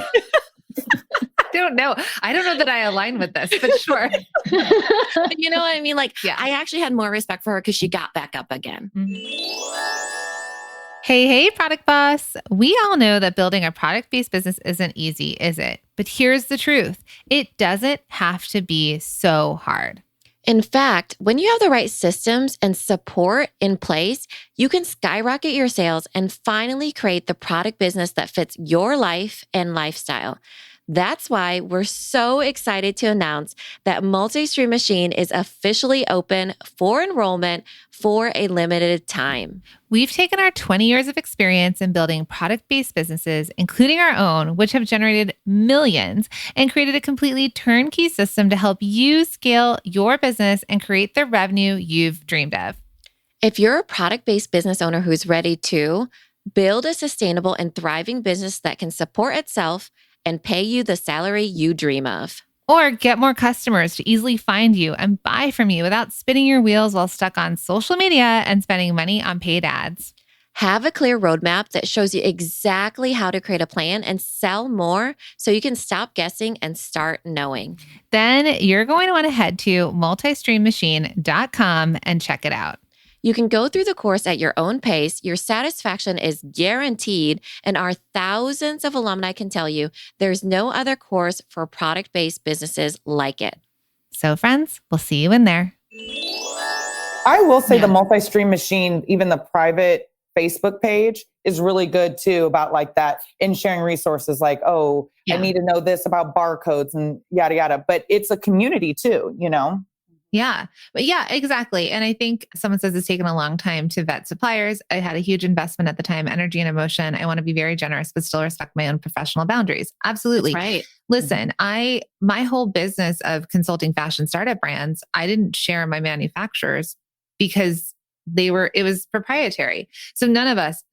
don't know that I align with this, but sure. But you know what I mean? Yeah. I actually had more respect for her because she got back up again. Hey, product boss. We all know that building a product-based business isn't easy, is it? But here's the truth. It doesn't have to be so hard. In fact, when you have the right systems and support in place, you can skyrocket your sales and finally create the product business that fits your life and lifestyle. That's why we're so excited to announce that Multi-Stream Machine is officially open for enrollment for a limited time. We've taken our 20 years of experience in building product-based businesses, including our own, which have generated millions, and created a completely turnkey system to help you scale your business and create the revenue you've dreamed of. If you're a product-based business owner who's ready to build a sustainable and thriving business that can support itself and pay you the salary you dream of. Or get more customers to easily find you and buy from you without spinning your wheels while stuck on social media and spending money on paid ads. Have a clear roadmap that shows you exactly how to create a plan and sell more so you can stop guessing and start knowing. Then you're going to want to head to multistreammachine.com and check it out. You can go through the course at your own pace. Your satisfaction is guaranteed, and our thousands of alumni can tell you there's no other course for product-based businesses like it. So friends, we'll see you in there. I will say the Multi-Stream Machine, even the private Facebook page is really good too about like that in sharing resources like, I need to know this about barcodes and yada, yada. But it's a community too, Yeah. But yeah, exactly. And I think someone says it's taken a long time to vet suppliers. I had a huge investment at the time, energy and emotion. I want to be very generous, but still respect my own professional boundaries. Absolutely. That's right. Listen, my whole business of consulting fashion startup brands, I didn't share my manufacturers because it was proprietary. So none of us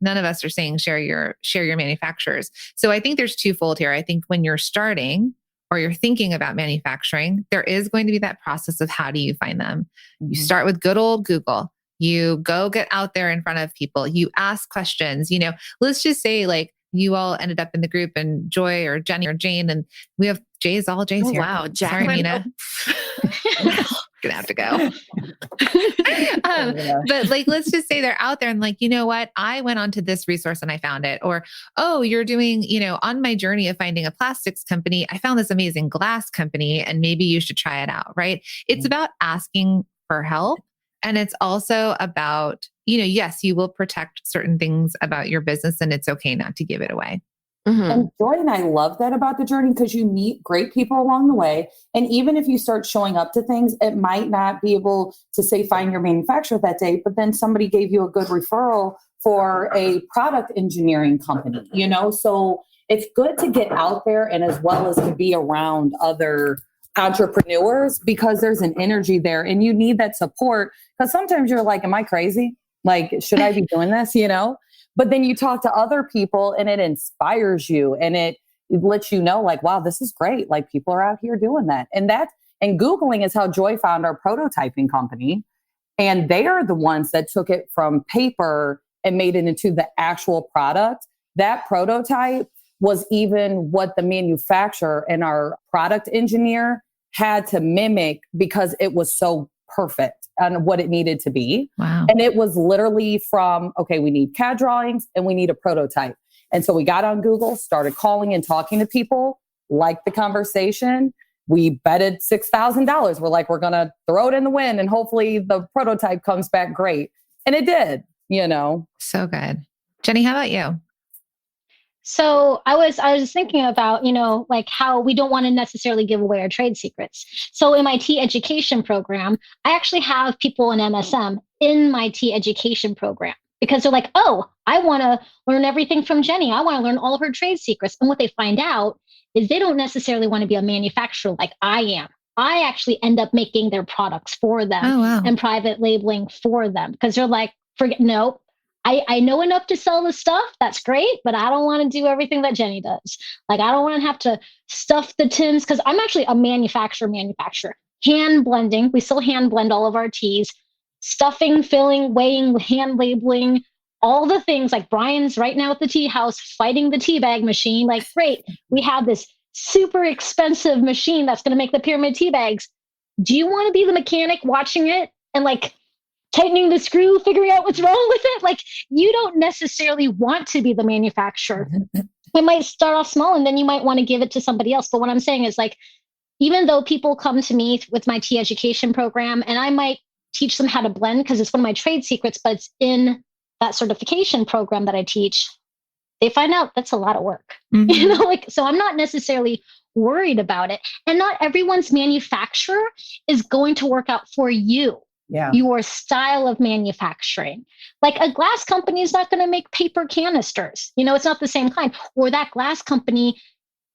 are saying share your manufacturers. So I think there's twofold here. I think when you're starting, or you're thinking about manufacturing, there is going to be that process of how do you find them? You start with good old Google. You go get out there in front of people. You ask questions. Let's just say like you all ended up in the group and Joy or Jenny or Jane, and we have all J's here. Wow, sorry, Mina. Gonna have to go. But like, let's just say they're out there and like, you know what? I went onto this resource and I found it. Or, you're doing, on my journey of finding a plastics company, I found this amazing glass company and maybe you should try it out, right? It's about asking for help. And it's also about, yes, you will protect certain things about your business and it's okay not to give it away. Mm-hmm. And Joy and I love that about the journey because you meet great people along the way. And even if you start showing up to things, it might not be able to say find your manufacturer that day, but then somebody gave you a good referral for a product engineering company, you know? So it's good to get out there and as well as to be around other entrepreneurs because there's an energy there and you need that support. Because sometimes you're like, am I crazy? Like, should I be doing this? You know? But then you talk to other people and it inspires you and it lets you know like, wow, this is great. Like people are out here doing that. And Googling is how Joy found our prototyping company. And they are the ones that took it from paper and made it into the actual product. That prototype was even what the manufacturer and our product engineer had to mimic because it was so perfect on what it needed to be. Wow. And it was literally from, okay, we need CAD drawings and we need a prototype. And so we got on Google, started calling and talking to people, liked the conversation. We betted $6,000. We're like, we're going to throw it in the wind and hopefully the prototype comes back great. And it did, you know. So good. Jenny, how about you? So I was thinking about, like how we don't want to necessarily give away our trade secrets. So in my tea education program, I actually have people in MSM in my tea education program because they're like, oh, I want to learn everything from Jenny. I want to learn all of her trade secrets. And what they find out is they don't necessarily want to be a manufacturer like I am. I actually end up making their products for them and private labeling for them because they're like, no. I know enough to sell the stuff. That's great, but I don't want to do everything that Jenny does. Like, I don't want to have to stuff the tins because I'm actually a manufacturer. Hand blending. We still hand blend all of our teas. Stuffing, filling, weighing, hand labeling, all the things. Like Brian's right now at the tea house fighting the tea bag machine. Like, great. We have this super expensive machine that's going to make the pyramid tea bags. Do you want to be the mechanic watching it and like tightening the screw, figuring out what's wrong with it? Like, you don't necessarily want to be the manufacturer. It might start off small and then you might want to give it to somebody else. But what I'm saying is like, even though people come to me with my tea education program and I might teach them how to blend because it's one of my trade secrets, but it's in that certification program that I teach, they find out that's a lot of work. Mm-hmm. So I'm not necessarily worried about it. And not everyone's manufacturer is going to work out for you. Yeah. Your style of manufacturing. Like a glass company is not going to make paper canisters. It's not the same kind. Or that glass company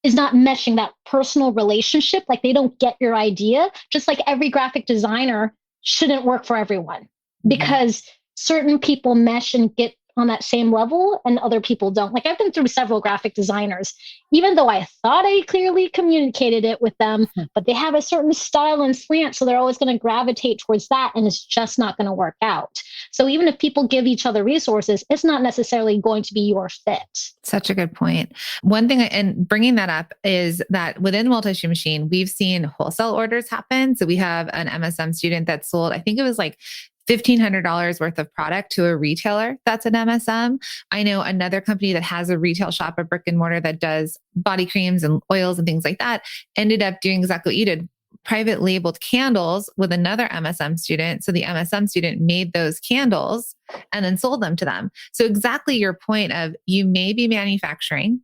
is not meshing that personal relationship. Like they don't get your idea. Just like every graphic designer shouldn't work for everyone because certain people mesh and get on that same level and other people don't. Like I've been through several graphic designers, even though I thought I clearly communicated it with them, but they have a certain style and slant. So they're always going to gravitate towards that. And it's just not going to work out. So even if people give each other resources, it's not necessarily going to be your fit. Such a good point. One thing, and bringing that up is that within the multi-stream machine, we've seen wholesale orders happen. So we have an MSM student that sold, I think it was like $1,500 worth of product to a retailer that's an MSM. I know another company that has a retail shop, a brick-and-mortar that does body creams and oils and things like that, ended up doing exactly what you did, private labeled candles with another MSM student. So the MSM student made those candles and then sold them to them. So exactly your point of you may be manufacturing,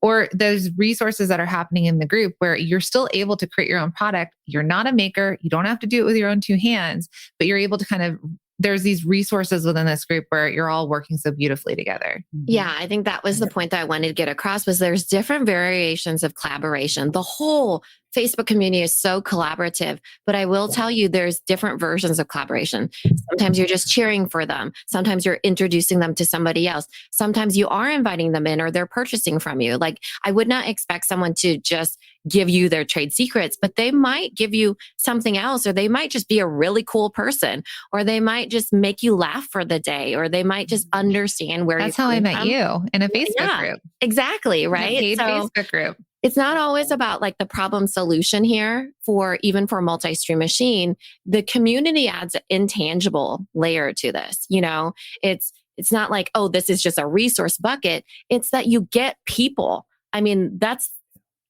or there's resources that are happening in the group where you're still able to create your own product. You're not a maker. You don't have to do it with your own two hands, but you're able to there's these resources within this group where you're all working so beautifully together. Yeah, I think that was the point that I wanted to get across was there's different variations of collaboration. The whole Facebook community is so collaborative, but I will tell you there's different versions of collaboration. Sometimes you're just cheering for them. Sometimes you're introducing them to somebody else. Sometimes you are inviting them in or they're purchasing from you. Like I would not expect someone to just give you their trade secrets, but they might give you something else, or they might just be a really cool person, or they might just make you laugh for the day, or they might just understand where That's how I met you in a Facebook group. Exactly. Right. A paid Facebook group. It's not always about like the problem solution here even for multi-stream machine. The community adds an intangible layer to this. It's not like, oh, this is just a resource bucket. It's that you get people. I mean, that's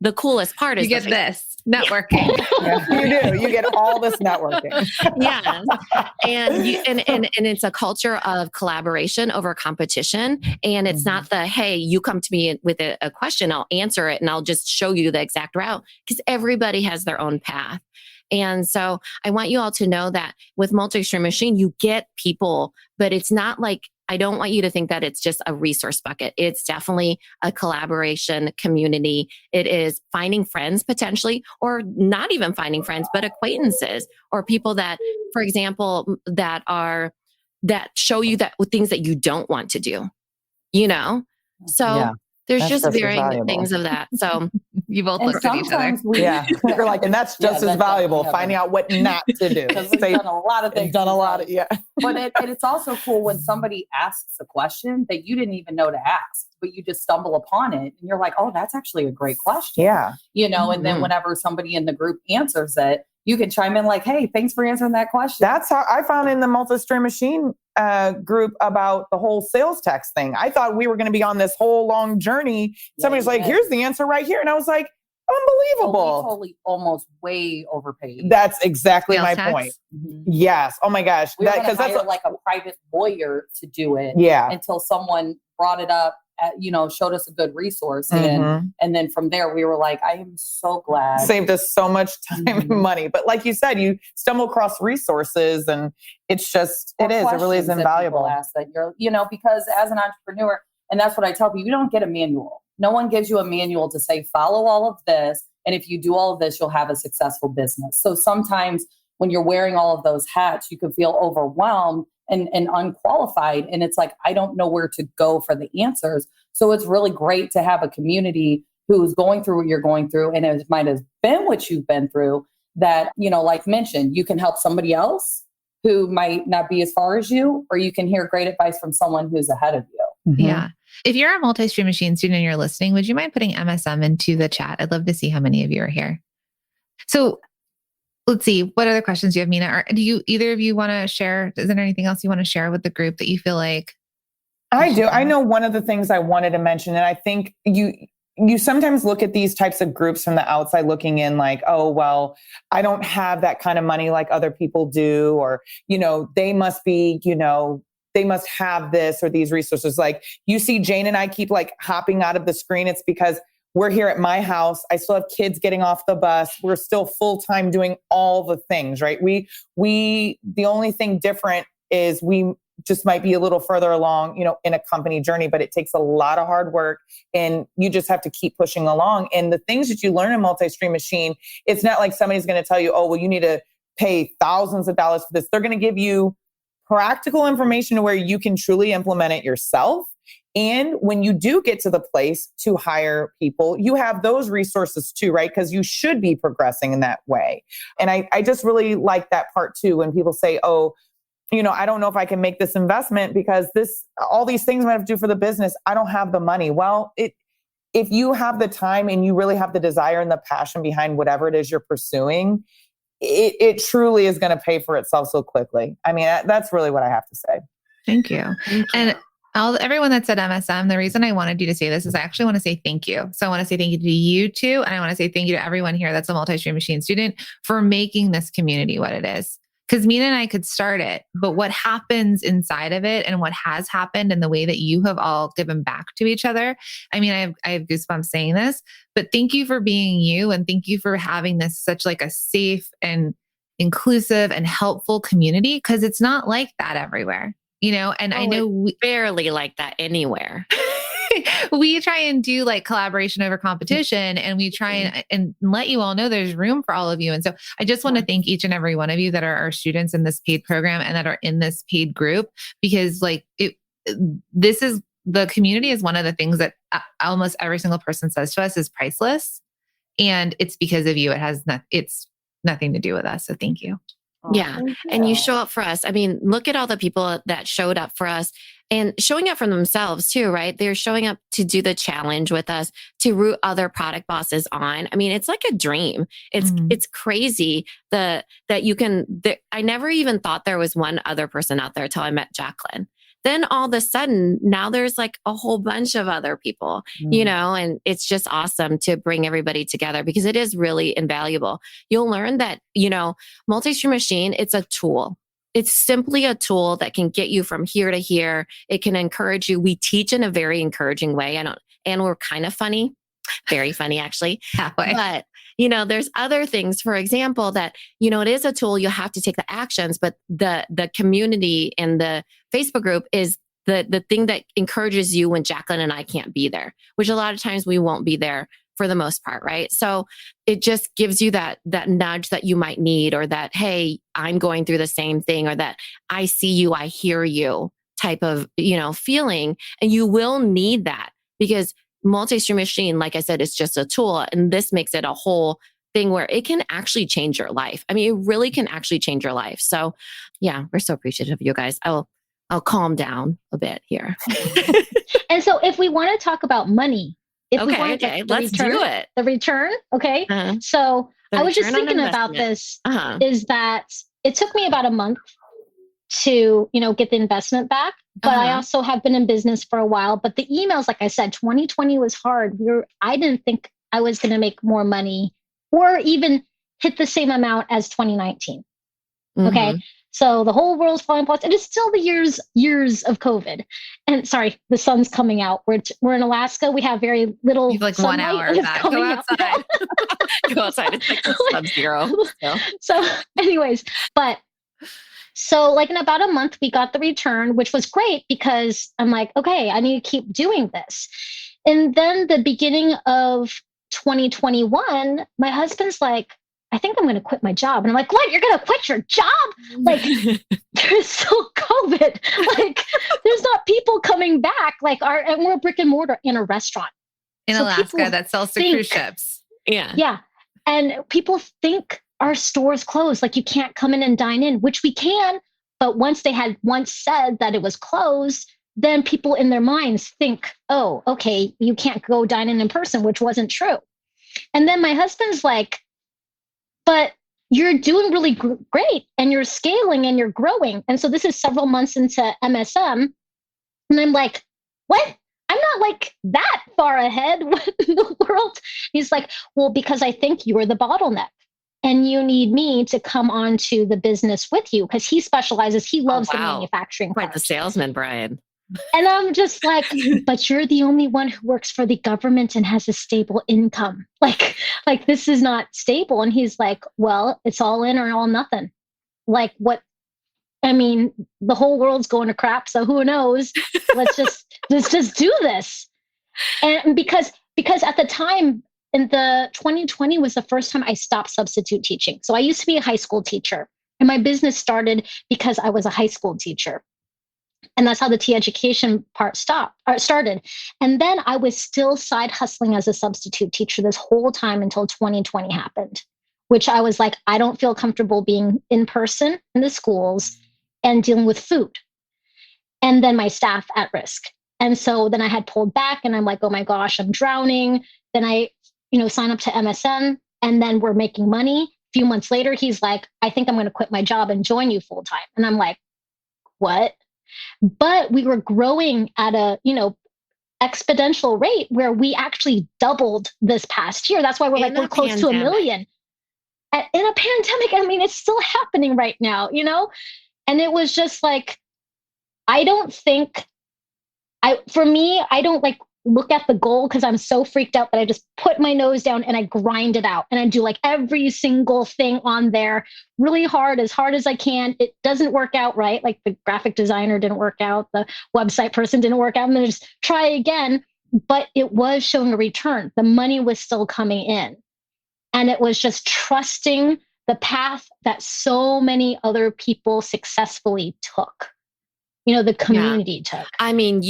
the coolest part is you get this networking. Yeah, you do. You get all this networking. Yeah. And it's a culture of collaboration over competition. And it's not the, hey, you come to me with a question, I'll answer it and I'll just show you the exact route, because everybody has their own path. And so I want you all to know that with multi-stream machine, you get people, but it's not like I don't want you to think that it's just a resource bucket. It's definitely a collaboration community. It is finding friends potentially, or not even finding friends, but acquaintances or people that, for example, that show you that things that you don't want to do, So there's just varying things of that. So you both looked at each other. You're like, and that's just as valuable, finding out what not to do. Because we've done a lot of things. Done a lot of, But it's also cool when somebody asks a question that you didn't even know to ask, but you just stumble upon it and you're like, oh, that's actually a great question. Yeah. And then whenever somebody in the group answers it, you can chime in like, hey, thanks for answering that question. That's how I found in the multi-stream machine group about the whole sales tax thing. I thought we were going to be on this whole long journey. Somebody's like, here's the answer right here. And I was like, unbelievable. We totally almost way overpaid. That's exactly sales my tax? point. Yes. Oh my gosh. We were going to hire like a private lawyer to do it. Yeah. Until someone brought it up. Showed us a good resource. And then from there, we were like, I am so glad. Saved us so much time and money. But like you said, you stumble across resources and it's just, it really is invaluable. Because as an entrepreneur, and that's what I tell people, you don't get a manual. No one gives you a manual to say, follow all of this. And if you do all of this, you'll have a successful business. So sometimes when you're wearing all of those hats, you can feel overwhelmed and unqualified. And it's like, I don't know where to go for the answers. So it's really great to have a community who's going through what you're going through. And it might have been what you've been through that, like mentioned, you can help somebody else who might not be as far as you, or you can hear great advice from someone who's ahead of you. Yeah. If you're a multi-stream machine student and you're listening, would you mind putting MSM into the chat? I'd love to see how many of you are here. So let's see. What other questions do you have, Mina? Or do you either of you want to share? Is there anything else you want to share with the group that you feel like? I do. I know one of the things I wanted to mention, and I think you sometimes look at these types of groups from the outside looking in like, oh, well, I don't have that kind of money like other people do. Or, they must be, they must have this or these resources. Like you see Jane and I keep like hopping out of the screen. It's because we're here at my house. I still have kids getting off the bus. We're still full-time doing all the things, right? The only thing different is we just might be a little further along, in a company journey, but it takes a lot of hard work and you just have to keep pushing along. And the things that you learn in multi-stream machine, it's not like somebody's going to tell you, oh, well, you need to pay thousands of dollars for this. They're going to give you practical information to where you can truly implement it yourself. And when you do get to the place to hire people, you have those resources too, right? Because you should be progressing in that way. And I just really like that part too, when people say, oh, I don't know if I can make this investment because all these things I have to do for the business, I don't have the money. Well, if you have the time and you really have the desire and the passion behind whatever it is you're pursuing, it truly is going to pay for itself so quickly. I mean, that's really what I have to say. Thank you. And everyone that said MSM, the reason I wanted you to say this is I actually want to say thank you. So I want to say thank you to you two. And I want to say thank you to everyone here that's a multi-stream machine student for making this community what it is. Because Mina and I could start it, but what happens inside of it and what has happened and the way that you have all given back to each other. I mean, I have goosebumps saying this, but thank you for being you. And thank you for having this such like a safe and inclusive and helpful community. Because it's not like that everywhere, and I know we barely like that anywhere. We try and do like collaboration over competition, and we try and let you all know there's room for all of you. And so I just want to thank each and every one of you that are our students in this paid program and that are in this paid group, because like the community is one of the things that almost every single person says to us is priceless. And it's because of you. It's nothing to do with us. So thank you. Yeah. And you show up for us. I mean, look at all the people that showed up for us and showing up for themselves too, right? They're showing up to do the challenge with us, to root other product bosses on. I mean, it's like a dream. It's crazy that you can, I never even thought there was one other person out there till I met Jacqueline. Then all of a sudden, now there's like a whole bunch of other people, and it's just awesome to bring everybody together because it is really invaluable. You'll learn that, multi-stream machine, it's a tool. It's simply a tool that can get you from here to here. It can encourage you. We teach in a very encouraging way. And we're kind of funny, very funny, actually. Halfway. But, there's other things, for example, that, it is a tool. You have to take the actions, but the community and the Facebook group is the thing that encourages you when Jacqueline and I can't be there, which a lot of times we won't be there for the most part, right? So it just gives you that nudge that you might need, or that, hey, I'm going through the same thing, or that I see you, I hear you type of, feeling. And you will need that, because multi-stream machine, like I said, is just a tool. And this makes it a whole thing where it can actually change your life. I mean, it really can actually change your life. So yeah, we're so appreciative of you guys. I'll calm down a bit here. And so if we want to talk about money, okay, let's do it. The return. Okay. Uh-huh. So The I was just return on thinking about investment. this, Uh-huh. is that it took me about a month to, get the investment back. But I Uh-huh. also have been in business for a while. But the emails, like I said, 2020 was hard. I didn't think I was going to make more money or even hit the same amount as 2019. Okay. Mhm. So the whole world's falling apart. It is still the years of COVID. And sorry, the sun's coming out. We're in Alaska. We have very little You have like 1 sunlight, hour and of it's that. coming Go out. outside. Go outside. It's like sub-zero. So. So anyways, but so like in about a month, we got the return, which was great because I'm like, okay, I need to keep doing this. And then the beginning of 2021, my husband's like, I think I'm going to quit my job. And I'm like, what? You're going to quit your job? Like, there's still COVID. Like, there's not people coming back. Like, and we're a brick and mortar in a restaurant. In So Alaska people that sells to think- cruise ships. Yeah. Yeah. And people think our store's closed. Like, you can't come in and dine in, which we can. But once they had said that it was closed, then people in their minds think, oh, okay, you can't go dine in person, which wasn't true. And then my husband's like, but you're doing really great and you're scaling and you're growing. And so this is several months into MSM. And I'm like, what? I'm not like that far ahead. What in the world? He's like, well, because I think you're the bottleneck and you need me to come on to the business with you, because he specializes. He loves the manufacturing Quite part. the salesman, Brian. And I'm just like, but you're the only one who works for the government and has a stable income. Like this is not stable. And he's like, well, it's all in or all nothing. Like what? I mean, the whole world's going to crap. So who knows? Let's just do this. And because at the time in the 2020 was the first time I stopped substitute teaching. So I used to be a high school teacher, and my business started because I was a high school teacher. And that's how the tea education part started. And then I was still side hustling as a substitute teacher this whole time until 2020 happened, which I was like, I don't feel comfortable being in person in the schools and dealing with food. And then my staff at risk. And so then I had pulled back and I'm like, oh my gosh, I'm drowning. Then I, sign up to MSN, and then we're making money. A few months later, he's like, I think I'm going to quit my job and join you full time. And I'm like, what? But we were growing at a, exponential rate where we actually doubled this past year. That's why we're like, we're close to 1 million. In a pandemic, I mean, it's still happening right now, And it was just like, I don't like look at the goal because I'm so freaked out that I just put my nose down and I grind it out. And I do like every single thing on there really hard as I can. It doesn't work out right. Like the graphic designer didn't work out. The website person didn't work out. I'm going to just try again. But it was showing a return. The money was still coming in. And it was just trusting the path that so many other people successfully took. The community took. I mean,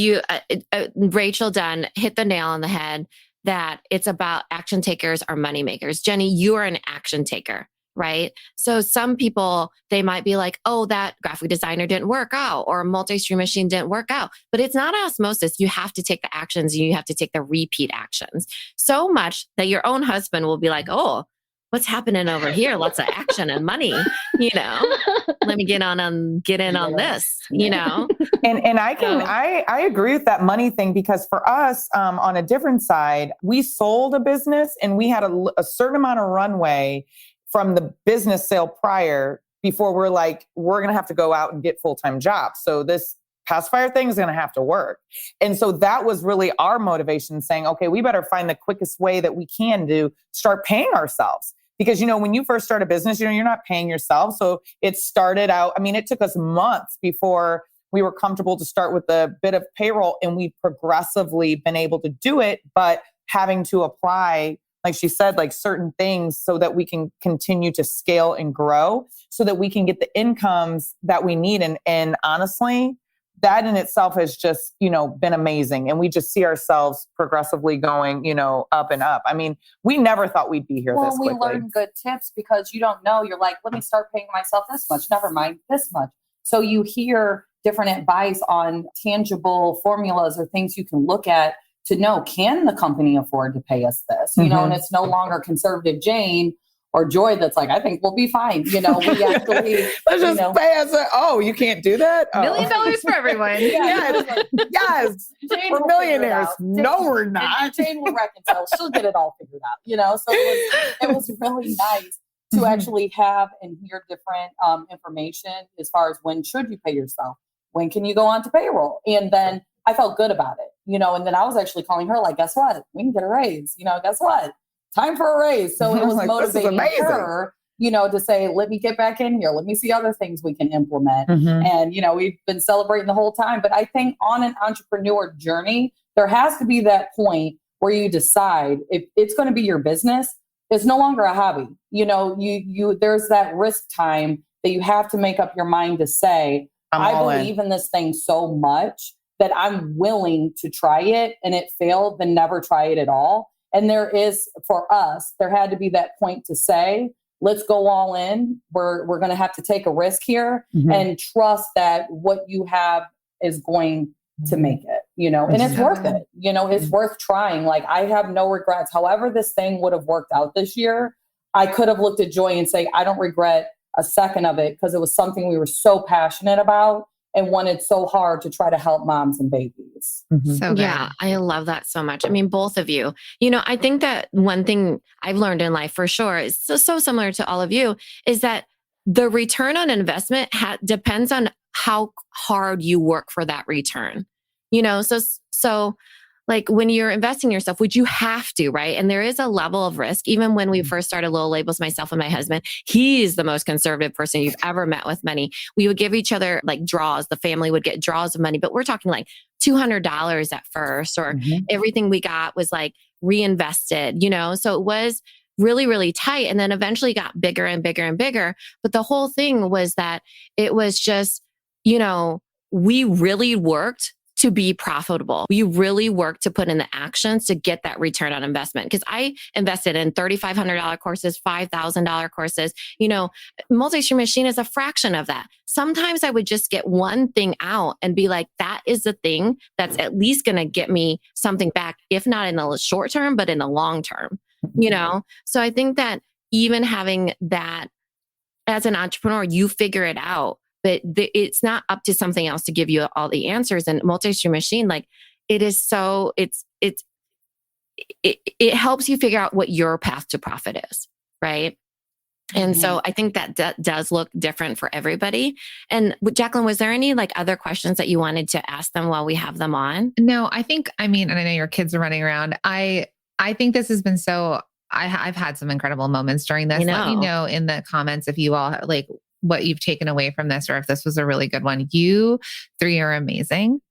Rachel Dunn hit the nail on the head that it's about action takers or money makers. Jenny, you are an action taker, right? So some people, they might be like, oh, that graphic designer didn't work out or multi-stream machine didn't work out. But it's not osmosis. You have to take the actions. You have to take the repeat actions so much that your own husband will be like, oh, what's happening over here? Lots of action and money, let me get in on this, And I agree with that money thing, because for us, on a different side, we sold a business and we had a certain amount of runway from the business sale prior before we're like, we're going to have to go out and get full-time jobs. So this pacifier thing is going to have to work. And so that was really our motivation, saying, okay, we better find the quickest way that we can to start paying ourselves. Because, when you first start a business, you're not paying yourself. So it started out, it took us months before we were comfortable to start with a bit of payroll, and we've progressively been able to do it, but having to apply, like she said, like certain things so that we can continue to scale and grow so that we can get the incomes that we need. And honestly, that in itself has just, been amazing. And we just see ourselves progressively going, up and up. I mean, we never thought we'd be here this quickly. We learn good tips because you don't know. You're like, let me start paying myself this much. Never mind this much. So you hear different advice on tangible formulas or things you can look at to know, can the company afford to pay us this? And it's no longer conservative Jane or Joy that's like, I think we'll be fine. We actually let's just pay us. You can't do that? $1 million for everyone. Yes. We're millionaires. No, we're not. Jane will reconcile. She'll get it all figured out. So it was really nice to actually have and hear different information as far as when should you pay yourself? When can you go on to payroll? And then I felt good about it, and then I was actually calling her like, guess what? We can get a raise, guess what? Time for a raise. So it was like, motivating her, to say, let me get back in here. Let me see other things we can implement. And, we've been celebrating the whole time. But I think on an entrepreneur journey, there has to be that point where you decide if it's going to be your business, it's no longer a hobby. There's that risk time that you have to make up your mind to say, I believe in this thing so much that I'm willing to try it, and it failed, then never try it at all. And there is, for us, there had to be that point to say, let's go all in. We're going to have to take a risk here and trust that what you have is going to make it, and it's worth it. It's worth trying. Like, I have no regrets. However this thing would have worked out this year, I could have looked at Joy and say, I don't regret a second of it because it was something we were so passionate about and wanted so hard to try to help moms and babies. So yeah, I love that so much. I mean, both of you, I think that one thing I've learned in life for sure is so similar to all of you is that the return on investment depends on how hard you work for that return, so like when you're investing in yourself, which you have to, right? And there is a level of risk. Even when we first started Little Labels, myself and my husband, he's the most conservative person you've ever met with money. We would give each other like draws. The family would get draws of money, but we're talking like $200 at first, or everything we got was like reinvested, So it was really, really tight. And then eventually got bigger and bigger and bigger. But the whole thing was that it was just, we really worked to be profitable. We really worked to put in the actions to get that return on investment. Because I invested in $3,500 courses, $5,000 courses. Multi-stream machine is a fraction of that. Sometimes I would just get one thing out and be like, that is the thing that's at least going to get me something back, if not in the short term, but in the long term. So I think that even having that as an entrepreneur, you figure it out. But it's not up to something else to give you all the answers. And multi-stream machine, like it is so, it helps you figure out what your path to profit is, right? And so I think that does look different for everybody. And Jacqueline, was there any like other questions that you wanted to ask them while we have them on? No, I mean, and I know your kids are running around. I think this has been so, I've had some incredible moments during this. Let me know in the comments if you all like what you've taken away from this, or if this was a really good one. You three are amazing.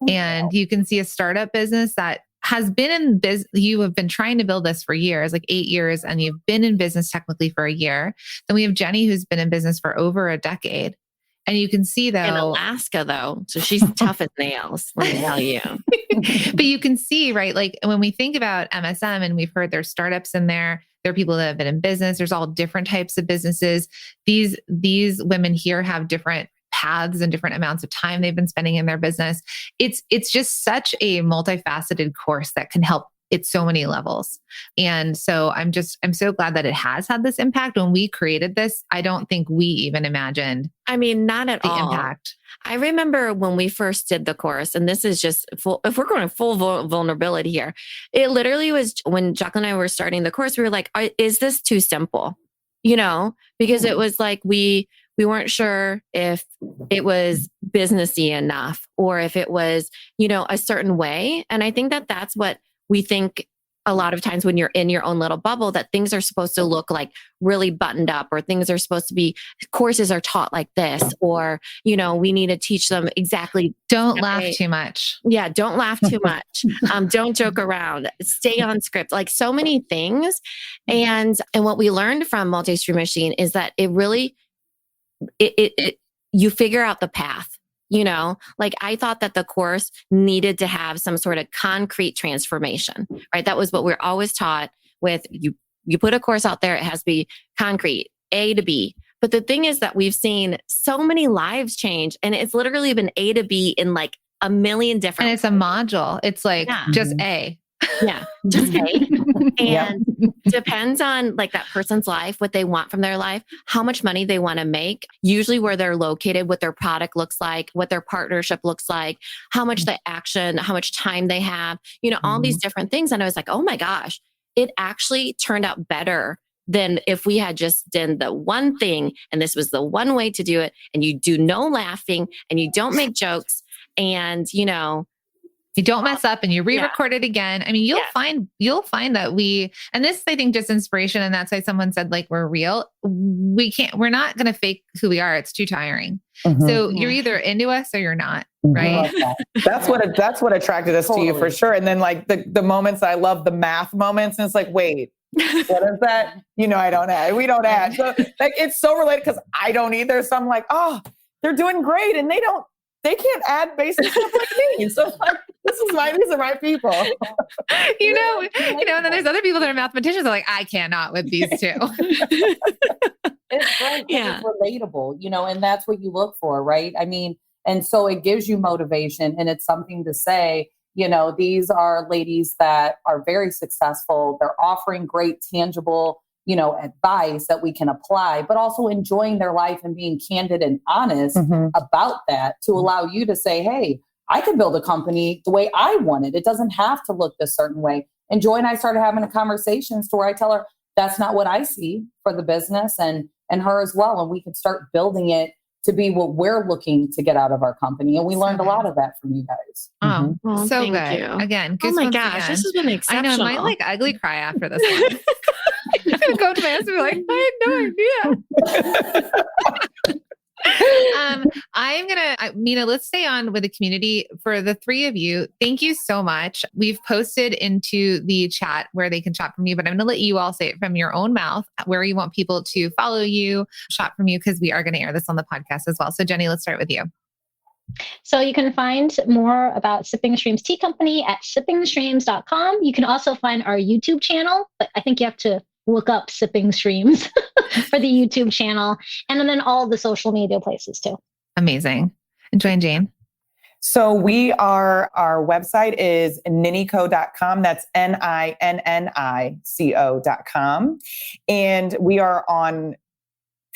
And you can see a startup business that has been in business. You have been trying to build this for years, like 8 years, and you've been in business technically for a year. Then we have Jenny, who's been in business for over a decade. And you can see though, in Alaska though, so she's tough as nails, let me tell you. But you can see, right? Like when we think about MSM, and we've heard there's startups in there, there are people that have been in business. There's all different types of businesses. These women here have different paths and different amounts of time they've been spending in their business. It's just such a multifaceted course that can help at so many levels. And so I'm so glad that it has had this impact. When we created this, I don't think we even imagined. I mean, not at the all. Impact. I remember when we first did the course, and this is just full, if we're going full vulnerability here, it literally was when Jacqueline and I were starting the course, we were like, is this too simple? Because it was like, we weren't sure if it was businessy enough or if it was, a certain way. And I think that that's what we think a lot of times when you're in your own little bubble, that things are supposed to look like really buttoned up, or things are supposed to be, courses are taught like this, or, we need to teach them exactly. Don't laugh too much. Yeah. Don't laugh too much. Don't joke around, stay on script, like so many things. And what we learned from Multi-Stream Machine is that it really, you figure out the path. Like I thought that the course needed to have some sort of concrete transformation, right? That was what we're always taught with you put a course out there, it has to be concrete, A to B. But the thing is that we've seen so many lives change, and it's literally been A to B in like a million different. And it's a module. It's like just A. Yeah, just A. And depends on like that person's life, what they want from their life, how much money they want to make, usually where they're located, what their product looks like, what their partnership looks like, how much the action, how much time they have, all these different things. And I was like, oh my gosh, it actually turned out better than if we had just done the one thing and this was the one way to do it. And you do no laughing and you don't make jokes and, you don't mess up and you re-record it again. I mean, you'll find that and this, I think, just inspiration. And that's why someone said, like, we're real. We're not going to fake who we are. It's too tiring. So you're either into us or you're not. Right. That's what attracted us to you for sure. And then like the moments, I love the math moments. And it's like, wait, what is that? I don't add. We don't add. So like, it's so related because I don't either. So I'm like, oh, they're doing great. And they can't add basic stuff like me. So like, these are my people. And then there's other people that are mathematicians that are like, I cannot with these two. It's great. Yeah. It's relatable, and that's what you look for, right? I mean, and so it gives you motivation, and it's something to say, these are ladies that are very successful. They're offering great, tangible, advice that we can apply, but also enjoying their life and being candid and honest about that to allow you to say, hey, I could build a company the way I want it. It doesn't have to look this certain way. And Joy and I started having conversations to where I tell her, that's not what I see for the business and her as well. And we could start building it to be what we're looking to get out of our company. And we learned a lot of that from you guys. Oh, so good. You. Again, oh my gosh, this has been exceptional. I know, I might like ugly cry after this one. I'm going to go to my husband and be like, I had no idea. Mina, let's stay on with the community. For the three of you, thank you so much. We've posted into the chat where they can shop from you, but I'm going to let you all say it from your own mouth, where you want people to follow you, shop from you, because we are going to air this on the podcast as well. So Jenny, let's start with you. So you can find more about Sipping Streams Tea Company at sippingstreams.com. You can also find our YouTube channel, but I think you have to look up Sipping Streams for the YouTube channel, and then all the social media places too. Amazing. And Joy and Jane. So our website is ninnico.com. That's NINNICO.com. And we are on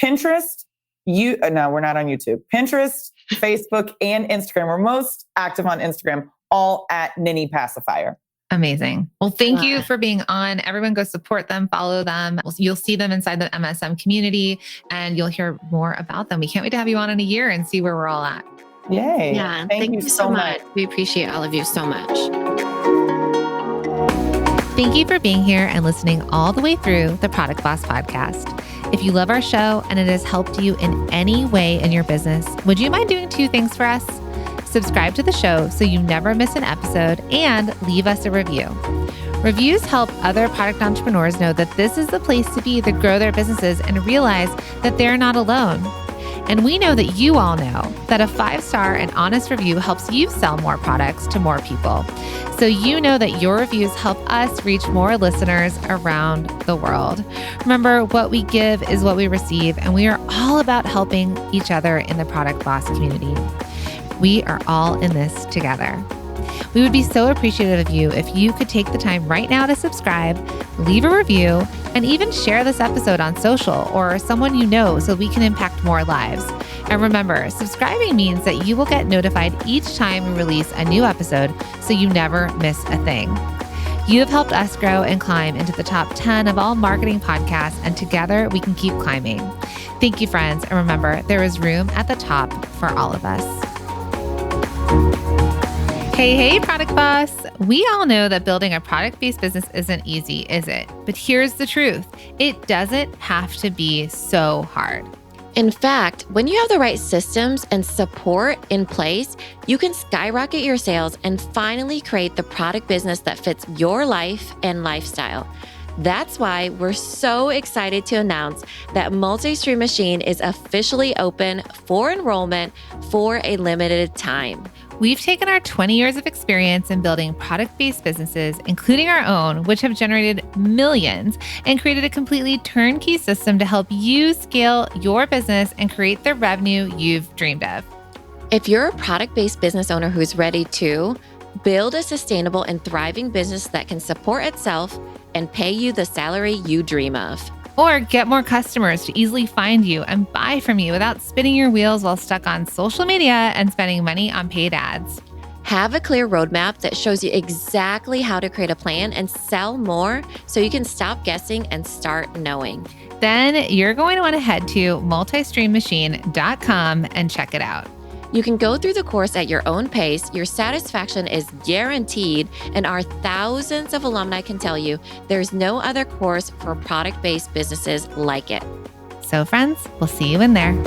Pinterest. No, we're not on YouTube. Pinterest, Facebook, and Instagram. We're most active on Instagram, all at Ninni Pacifier. Amazing. Well, thank you for being on. Everyone go support them, follow them. You'll see them inside the MSM community and you'll hear more about them. We can't wait to have you on in a year and see where we're all at. Yay. Yeah. Thank you so much. We appreciate all of you so much. Thank you for being here and listening all the way through the Product Boss podcast. If you love our show and it has helped you in any way in your business, would you mind doing two things for us? Subscribe to the show so you never miss an episode and leave us a review. Reviews help other product entrepreneurs know that this is the place to be to grow their businesses and realize that they're not alone. And we know that you all know that a 5-star and honest review helps you sell more products to more people. So you know that your reviews help us reach more listeners around the world. Remember, what we give is what we receive, and we are all about helping each other in the Product Boss community. We are all in this together. We would be so appreciative of you if you could take the time right now to subscribe, leave a review, and even share this episode on social or someone you know so we can impact more lives. And remember, subscribing means that you will get notified each time we release a new episode so you never miss a thing. You have helped us grow and climb into the top 10 of all marketing podcasts, and together we can keep climbing. Thank you, friends. And remember, there is room at the top for all of us. Hey, product boss. We all know that building a product-based business isn't easy, is it? But here's the truth. It doesn't have to be so hard. In fact, when you have the right systems and support in place, you can skyrocket your sales and finally create the product business that fits your life and lifestyle. That's why we're so excited to announce that Multi-Stream Machine is officially open for enrollment for a limited time. We've taken our 20 years of experience in building product-based businesses, including our own, which have generated millions, and created a completely turnkey system to help you scale your business and create the revenue you've dreamed of. If you're a product-based business owner who's ready to build a sustainable and thriving business that can support itself and pay you the salary you dream of, or get more customers to easily find you and buy from you without spinning your wheels while stuck on social media and spending money on paid ads. have a clear roadmap that shows you exactly how to create a plan and sell more so you can stop guessing and start knowing. Then you're going to want to head to multistreammachine.com and check it out. You can go through the course at your own pace. Your satisfaction is guaranteed, and our thousands of alumni can tell you there's no other course for product-based businesses like it. So friends, we'll see you in there.